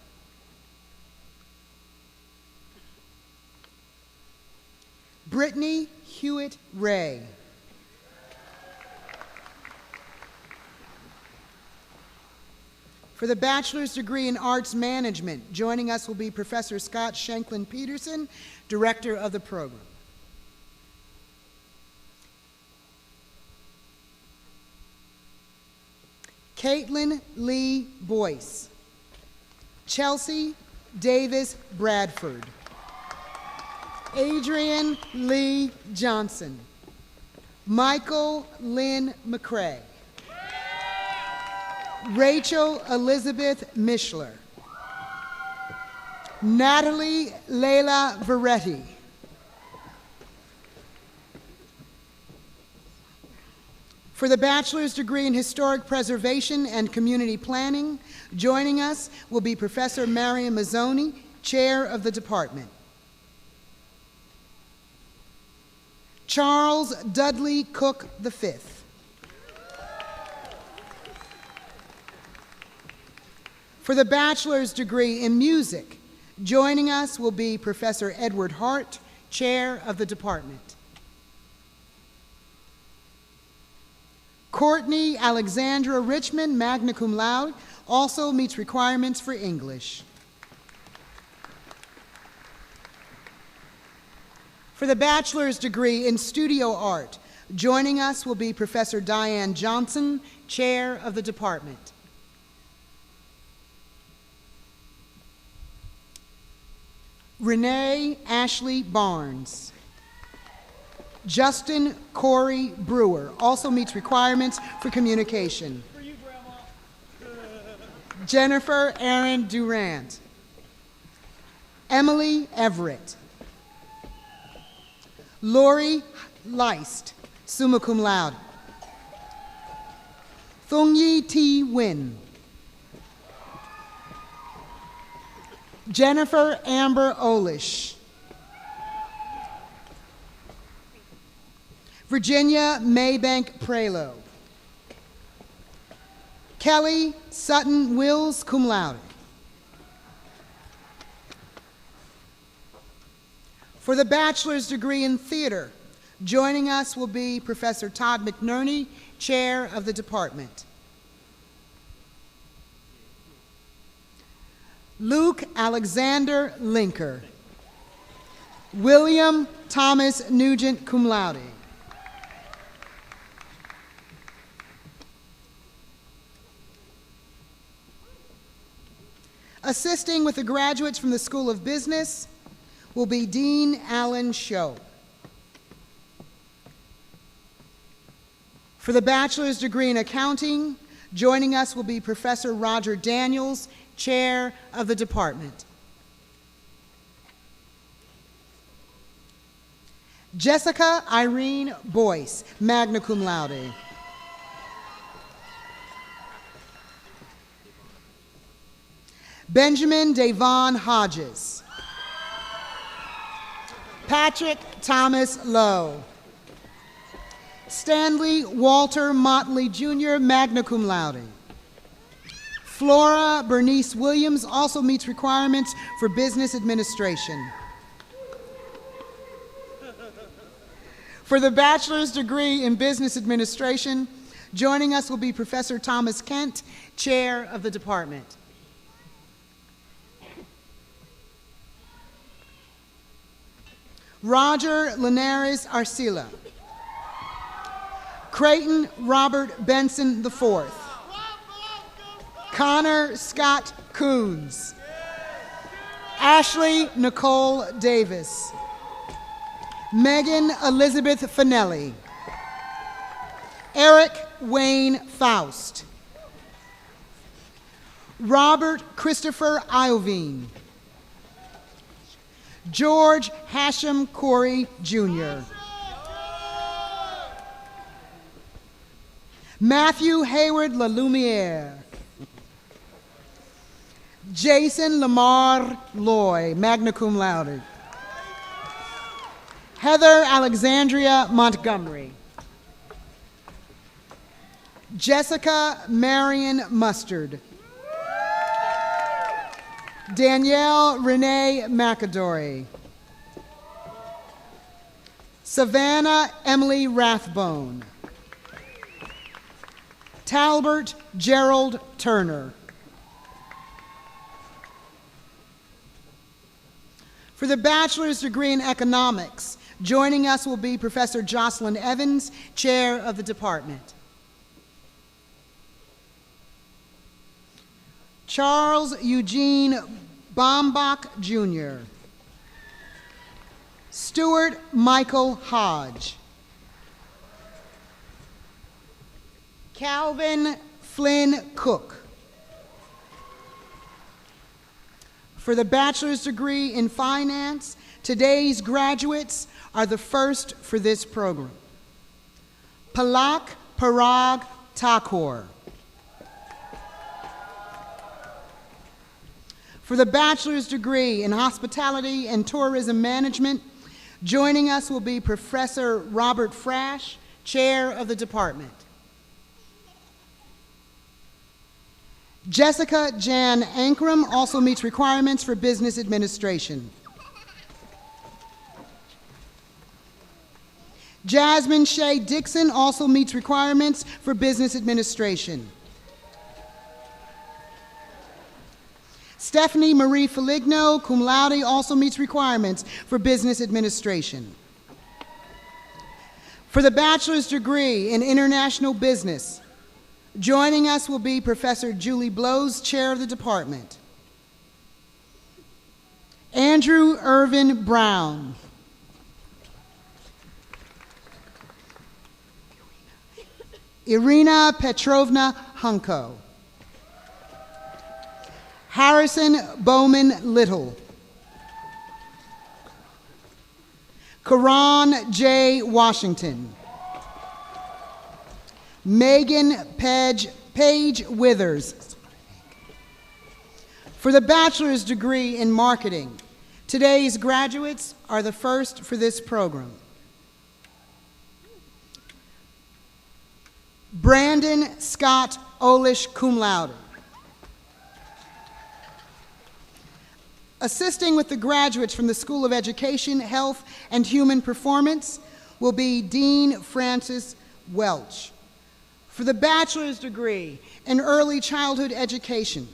Brittany Hewitt Ray. For the bachelor's degree in arts management, joining us will be Professor Scott Shanklin Peterson, director of the program. Caitlin Lee Boyce. Chelsea Davis Bradford. Adrian Lee Johnson. Michael Lynn McCrae. Rachel Elizabeth Mishler. Natalie Leila Veretti. For the bachelor's degree in historic preservation and community planning, joining us will be Professor Marian Mazzoni, chair of the department. Charles Dudley Cook V. For the bachelor's degree in music, joining us will be Professor Edward Hart, chair of the department. Courtney Alexandra Richmond, magna cum laude, also meets requirements for English. For the bachelor's degree in studio art, joining us will be Professor Diane Johnson, chair of the department. Renee Ashley Barnes. Justin Corey Brewer also meets requirements for communication. For you, Grandma. Jennifer Aaron Durant. Emily Everett. Lori Leist, summa cum laude. Thungyi T. Win. Jennifer Amber Olish. Virginia Maybank Prelo. Kelly Sutton Wills, cum laude. For the bachelor's degree in theater, joining us will be Professor Todd McNerney, chair of the department. Luke Alexander Linker. William Thomas Nugent, cum laude. Assisting with the graduates from the School of Business will be Dean Alan Show. For the bachelor's degree in accounting, joining us will be Professor Roger Daniels, chair of the department. Jessica Irene Boyce, magna cum laude. Benjamin Davon Hodges. Patrick Thomas Lowe. Stanley Walter Motley Jr., magna cum laude. Flora Bernice Williams also meets requirements for business administration. For the bachelor's degree in business administration, joining us will be Professor Thomas Kent, chair of the department. Roger Linares Arcila. Creighton Robert Benson IV. Connor Scott Coons. Ashley Nicole Davis. Megan Elizabeth Finelli. Eric Wayne Faust. Robert Christopher Iovine. George Hashem Corey Jr. Matthew Hayward LaLumiere. Jason Lamar Loy, magna cum laude. Heather Alexandria Montgomery. Jessica Marion Mustard. Danielle Renee McAdory. Savannah Emily Rathbone. Talbert Gerald Turner. For the bachelor's degree in economics, joining us will be Professor Jocelyn Evans, chair of the department. Charles Eugene Bombach, Jr. Stuart Michael Hodge. Calvin Flynn Cook. For the bachelor's degree in finance, today's graduates are the first for this program. Palak Parag Thakur. For the bachelor's degree in hospitality and tourism management, joining us will be Professor Robert Frash, chair of the department. Jessica Jan Ankrum also meets requirements for business administration. Jasmine Shea Dixon also meets requirements for business administration. Stephanie Marie Feligno, cum laude, also meets requirements for business administration. For the bachelor's degree in international business, joining us will be Professor Julie Blows, chair of the department. Andrew Irvin Brown. Irina Petrovna Hunko. Harrison Bowman Little. Karan J. Washington. Megan Page Withers. For the bachelor's degree in marketing, today's graduates are the first for this program. Brandon Scott Olish, cum laude. Assisting with the graduates from the School of Education, Health, and Human Performance will be Dean Francis Welch. For the bachelor's degree in early childhood education,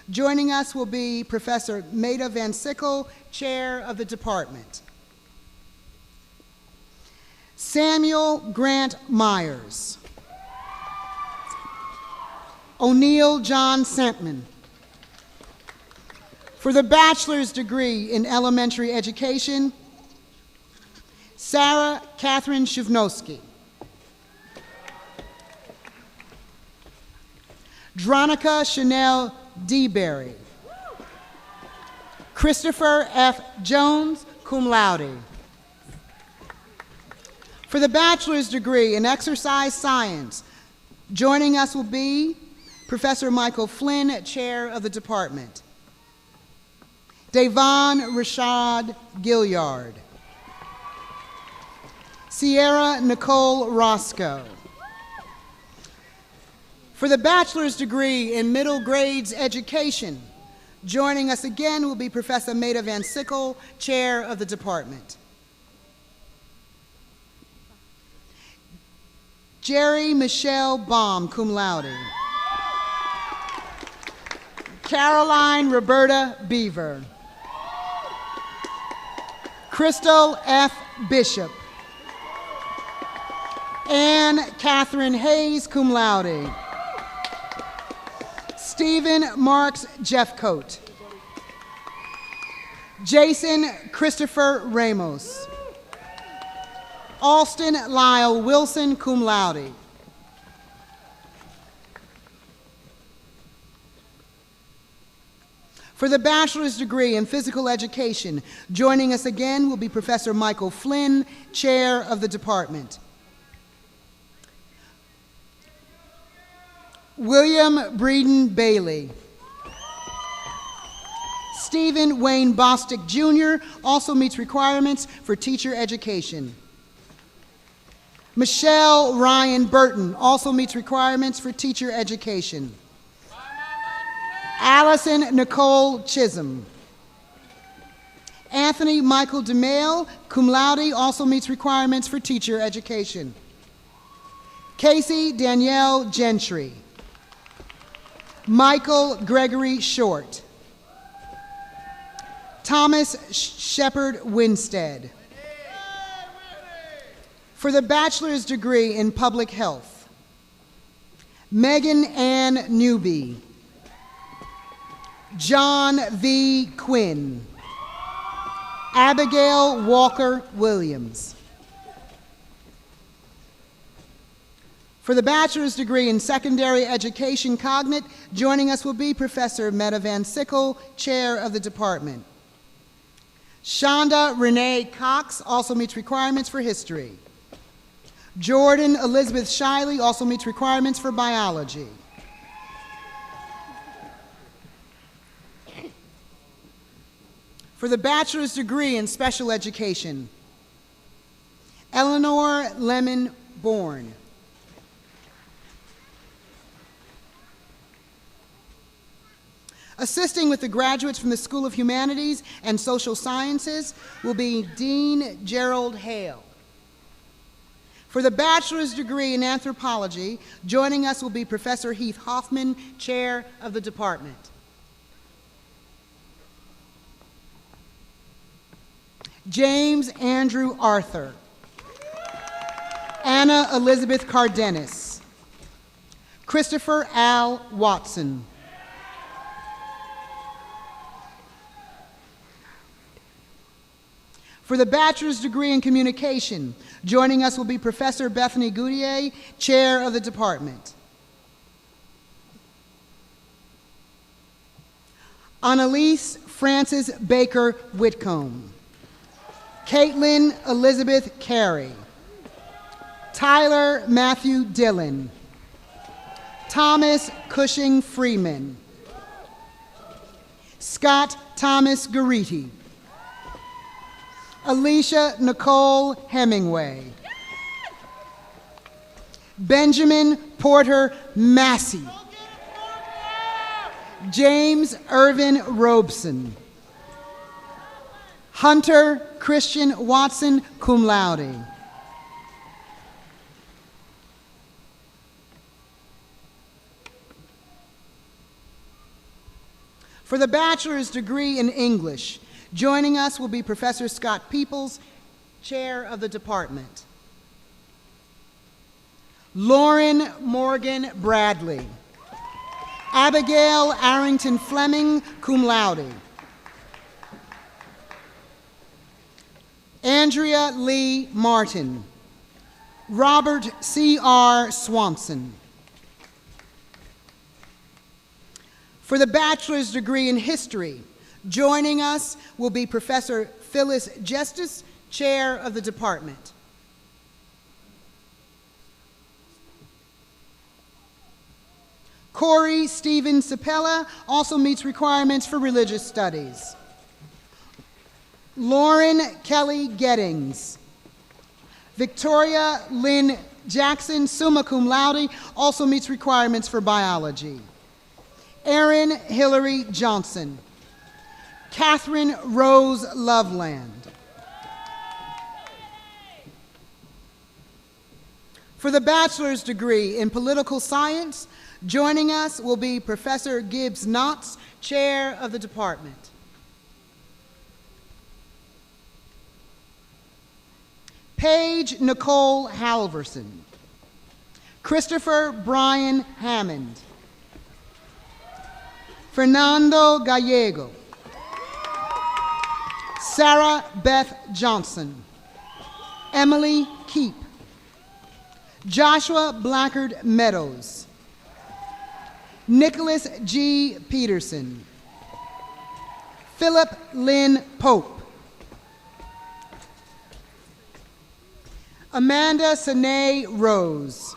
joining us will be Professor Maida Van Sickle, chair of the department. Samuel Grant Myers. O'Neill John Sentman. For the bachelor's degree in elementary education, Sarah Catherine Shivnowski. Dronica Chanel DeBerry. Christopher F. Jones, cum laude. For the bachelor's degree in exercise science, joining us will be Professor Michael Flynn, chair of the department. Devon Rashad Gilliard. Sierra Nicole Roscoe. For the bachelor's degree in middle grades education, joining us again will be Professor Maida Van Sickle, chair of the department. Jerry Michelle Baum, cum laude. Caroline Roberta Beaver. Crystal F. Bishop. Anne Catherine Hayes, cum laude. Stephen Marks Jeffcoat. Jason Christopher Ramos. Alston Lyle Wilson, cum laude. For the bachelor's degree in physical education, joining us again will be Professor Michael Flynn, chair of the department. William Breeden Bailey. Stephen Wayne Bostick Jr. also meets requirements for teacher education. Michelle Ryan Burton also meets requirements for teacher education. Allison Nicole Chisholm. Anthony Michael DeMail, cum laude, also meets requirements for teacher education. Casey Danielle Gentry. Michael Gregory Short. Thomas Shepard Winstead. For the bachelor's degree in public health, Megan Ann Newby. John V. Quinn. Abigail Walker Williams. For the bachelor's degree in secondary education cognate, joining us will be Professor Meta Van Sickle, chair of the department. Shonda Renee Cox also meets requirements for history. Jordan Elizabeth Shiley also meets requirements for biology. For the bachelor's degree in special education, Eleanor Lemon Bourne. Assisting with the graduates from the School of Humanities and Social Sciences will be Dean Gerald Hale. For the bachelor's degree in anthropology, joining us will be Professor Heath Hoffman, chair of the department. James Andrew Arthur. Anna Elizabeth Cardenas. Christopher Al Watson. For the bachelor's degree in communication, joining us will be Professor Bethany Goudier, chair of the department. Annalise Frances Baker Whitcomb. Caitlin Elizabeth Carey. Tyler Matthew Dillon. Thomas Cushing Freeman. Scott Thomas Gariti. Alicia Nicole Hemingway. Benjamin Porter Massey. James Irvin Robeson. Hunter Christian Watson, cum laude. For the bachelor's degree in English, joining us will be Professor Scott Peoples, chair of the department. Lauren Morgan Bradley. Abigail Arrington Fleming, cum laude. Andrea Lee Martin. Robert C.R. Swanson. For the bachelor's degree in history, joining us will be Professor Phyllis Justice, chair of the department. Corey Stephen Sapella also meets requirements for religious studies. Lauren Kelly Gettings. Victoria Lynn Jackson, summa cum laude, also meets requirements for biology. Erin Hillary Johnson. Catherine Rose Loveland. For the bachelor's degree in political science, joining us will be Professor Gibbs Knotts, chair of the department. Paige Nicole Halverson. Christopher Brian Hammond. Fernando Gallego. Sarah Beth Johnson. Emily Keep. Joshua Blackard Meadows. Nicholas G. Peterson. Philip Lynn Pope. Amanda Sine Rose.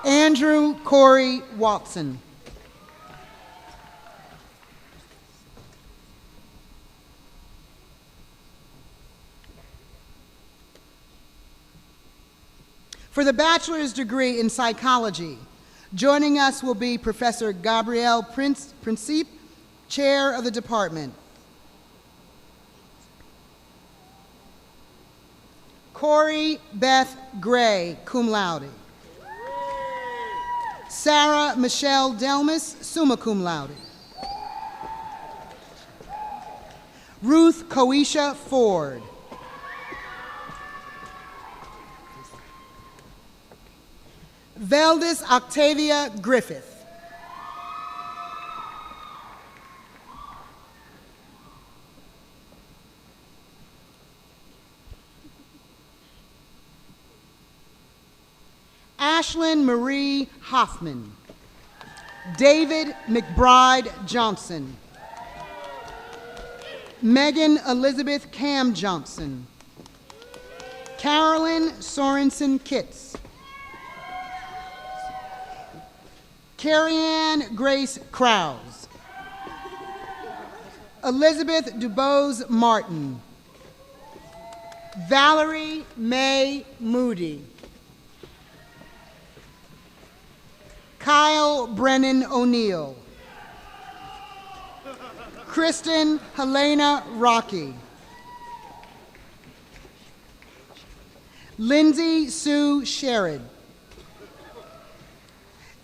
Andrew Corey Watson. For the bachelor's degree in psychology, joining us will be Professor Gabrielle Principe, chair of the department. Corey Beth Gray, cum laude. Sarah Michelle Delmas, summa cum laude. Ruth Coisha Ford. Veldis Octavia Griffith. Ashlyn Marie Hoffman. David McBride Johnson. Megan Elizabeth Cam Johnson. Carolyn Sorensen Kitts. Carrie-Ann Grace Krause. Elizabeth DuBose Martin. Valerie Mae Moody. Kyle Brennan O'Neill. Kristen Helena Rocky. Lindsay Sue Sherrod.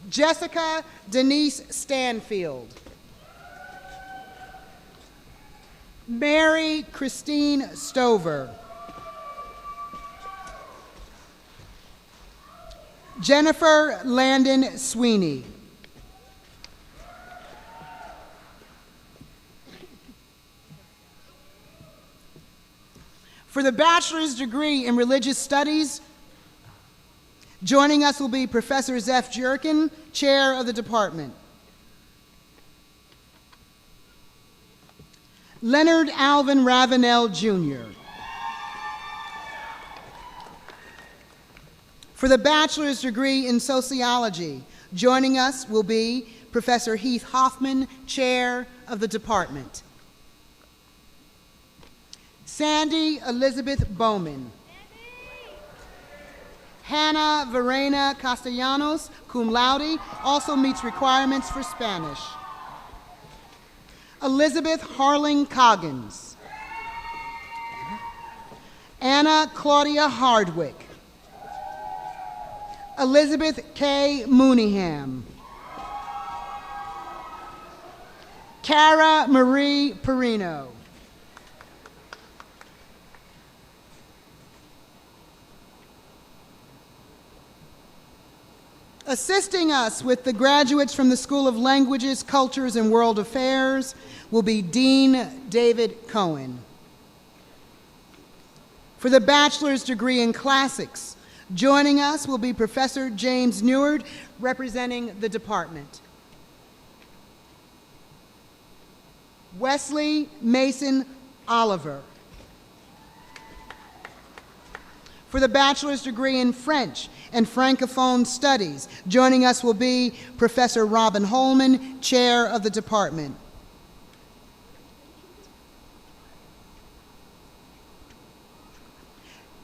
Jessica Denise Stanfield. Mary Christine Stover. Jennifer Landon Sweeney. For the bachelor's degree in religious studies, joining us will be Professor Zeph Jerkin, chair of the department. Leonard Alvin Ravenel, Jr. For the bachelor's degree in sociology, joining us will be Professor Heath Hoffman, chair of the department. Sandy Elizabeth Bowman. Hannah Verena Castellanos, cum laude, also meets requirements for Spanish. Elizabeth Harling Coggins. Anna Claudia Hardwick. Elizabeth K. Mooneyham. Cara Marie Perino. Assisting us with the graduates from the School of Languages, Cultures, and World Affairs will be Dean David Cohen. For the bachelor's degree in classics, joining us will be Professor James Neward, representing the department. Wesley Mason Oliver. For the bachelor's degree in French and Francophone Studies, joining us will be Professor Robin Holman, chair of the department.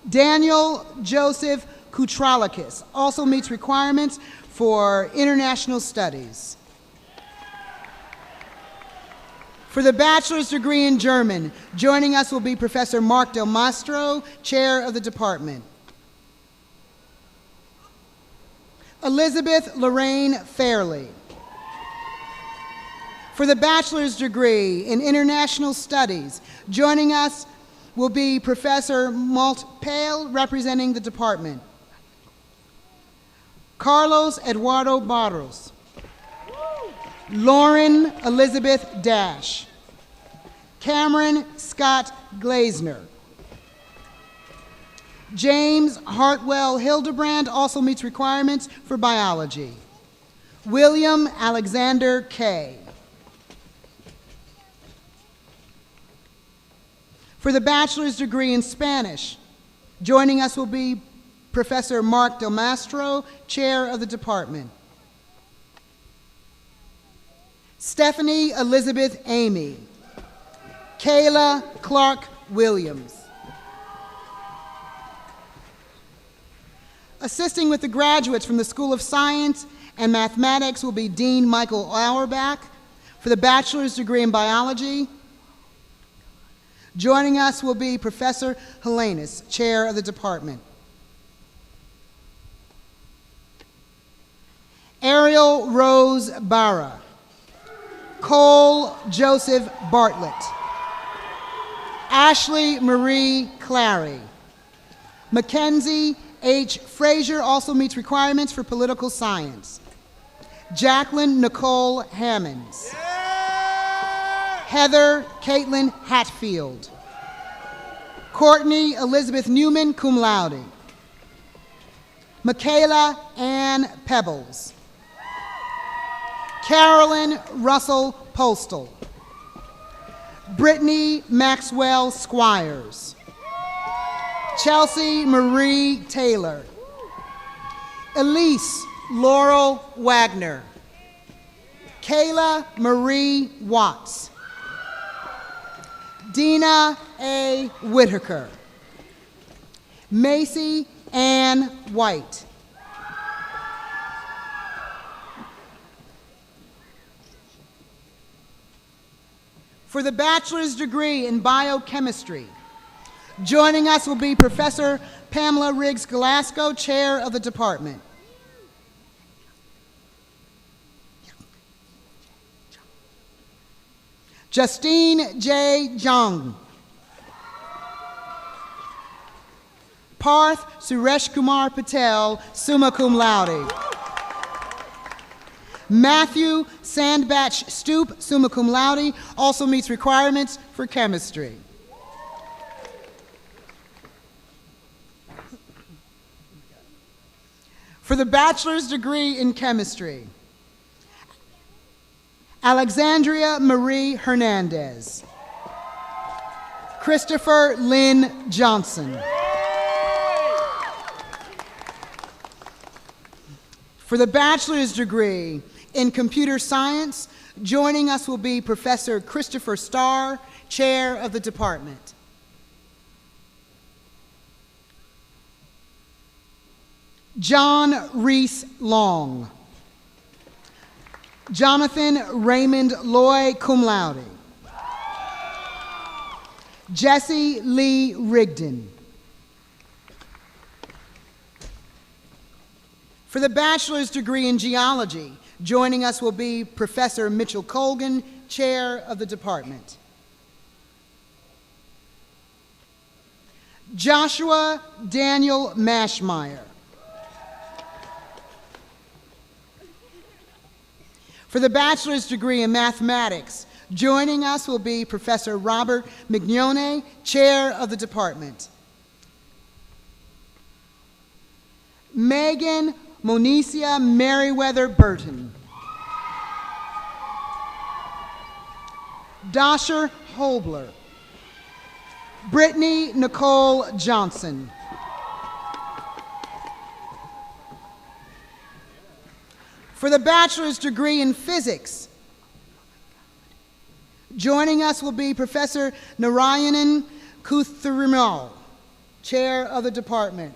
Daniel Joseph Kutralikis also meets requirements for international studies. For the bachelor's degree in German, joining us will be Professor Mark Del Mastro, chair of the department. Elizabeth Lorraine Fairley. For the bachelor's degree in international studies, joining us will be Professor Malt Pale, representing the department. Carlos Eduardo Barros. Lauren Elizabeth Dash. Cameron Scott Glazner. James Hartwell Hildebrand also meets requirements for biology. William Alexander Kay. For the bachelor's degree in Spanish, joining us will be Professor Mark Del Mastro, chair of the department. Stephanie Elizabeth Amy. Kayla Clark Williams. Assisting with the graduates from the School of Science and Mathematics will be Dean Michael Auerbach. For the bachelor's degree in biology, joining us will be Professor Helenis, chair of the department. Ariel Rose Barra. Cole Joseph Bartlett. Ashley Marie Clary. Mackenzie H. Frazier also meets requirements for political science. Jacqueline Nicole Hammonds. Heather Caitlin Hatfield. Courtney Elizabeth Newman, cum laude. Michaela Ann Pebbles. Carolyn Russell Postal. Brittany Maxwell Squires. Chelsea Marie Taylor. Elise Laurel Wagner. Kayla Marie Watts. Dina A. Whitaker. Macy Ann White. For the bachelor's degree in biochemistry, joining us will be Professor Pamela Riggs-Glasgow, chair of the department. Justine J. Jung. Parth Suresh Kumar Patel, summa cum laude. Matthew Sandbach Stoop, summa cum laude, also meets requirements for chemistry. For the bachelor's degree in chemistry, Alexandria Marie Hernandez. Christopher Lynn Johnson. For the bachelor's degree in computer science, joining us will be Professor Christopher Starr, chair of the department. John Reese Long. Jonathan Raymond Loy, cum laude. Jesse Lee Rigdon. For the bachelor's degree in geology, joining us will be Professor Mitchell Colgan, chair of the department. Joshua Daniel Mashmeyer. For the bachelor's degree in mathematics, joining us will be Professor Robert Mignone, chair of the department. Megan Monicia Merriweather Burton. Dasher Hobler. Brittany Nicole Johnson. For the bachelor's degree in physics, joining us will be Professor Narayanan Kuthurimal, chair of the department.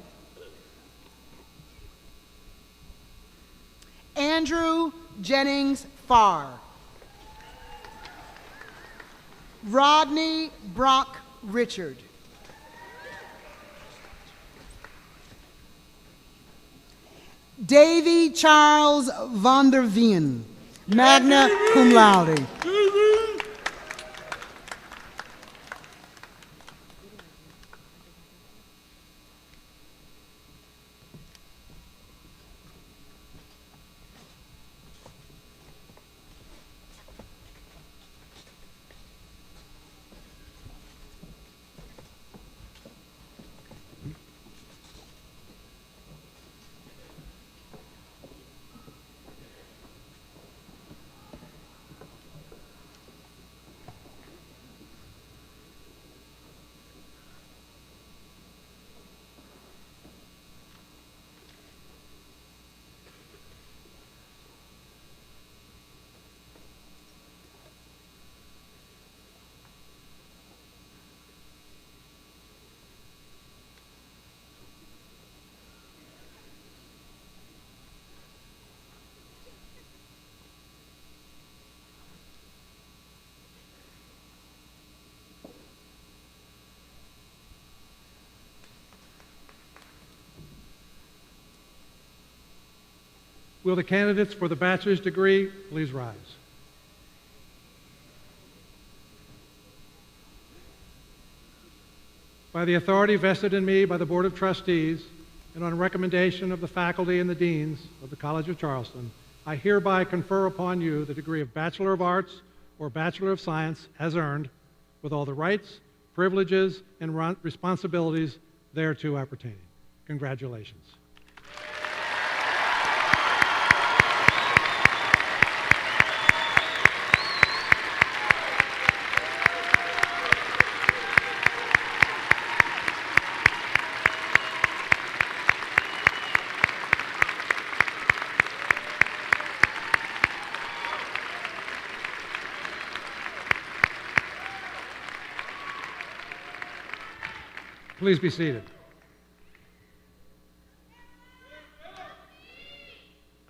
Andrew Jennings Farr. Rodney Brock Richard. Davy Charles von der Veen, magna cum laude. Will the candidates for the bachelor's degree please rise? By the authority vested in me by the Board of Trustees and on recommendation of the faculty and the deans of the College of Charleston, I hereby confer upon you the degree of Bachelor of Arts or Bachelor of Science as earned, with all the rights, privileges, and responsibilities thereto appertaining. Congratulations. Please be seated.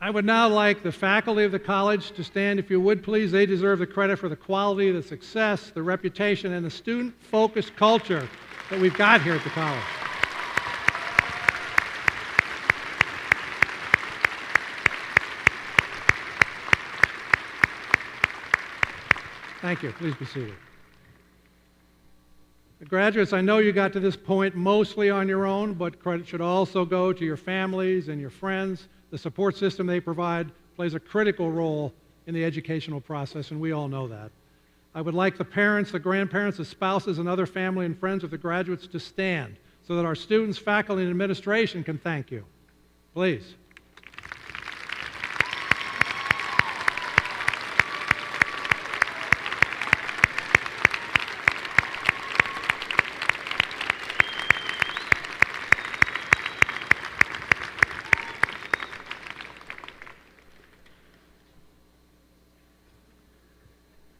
I would now like the faculty of the college to stand, if you would, please. They deserve the credit for the quality, the success, the reputation, and the student-focused culture that we've got here at the college. Thank you. Please be seated. Graduates, I know you got to this point mostly on your own, but credit should also go to your families and your friends. The support system they provide plays a critical role in the educational process, and we all know that. I would like the parents, the grandparents, the spouses, and other family and friends of the graduates to stand so that our students, faculty, and administration can thank you. Please.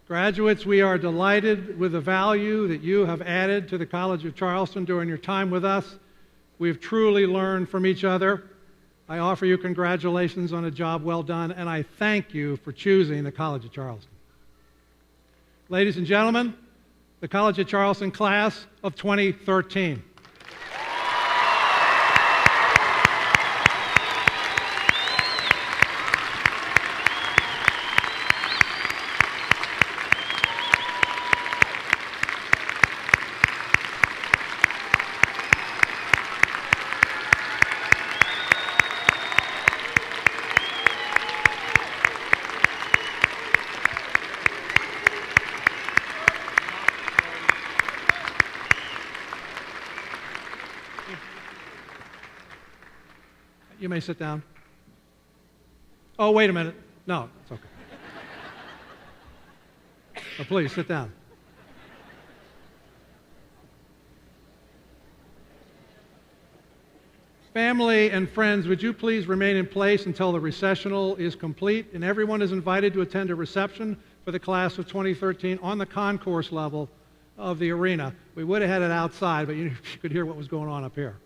Graduates, we are delighted with the value that you have added to the College of Charleston during your time with us. We have truly learned from each other. I offer you congratulations on a job well done, and I thank you for choosing the College of Charleston. Ladies and gentlemen, the College of Charleston class of 2013. You may sit down. Oh, wait a minute. No, it's okay. Oh, please, sit down. Family and friends, would you please remain in place until the recessional is complete? And everyone is invited to attend a reception for the class of 2013 on the concourse level of the arena. We would have had it outside, but you could hear what was going on up here.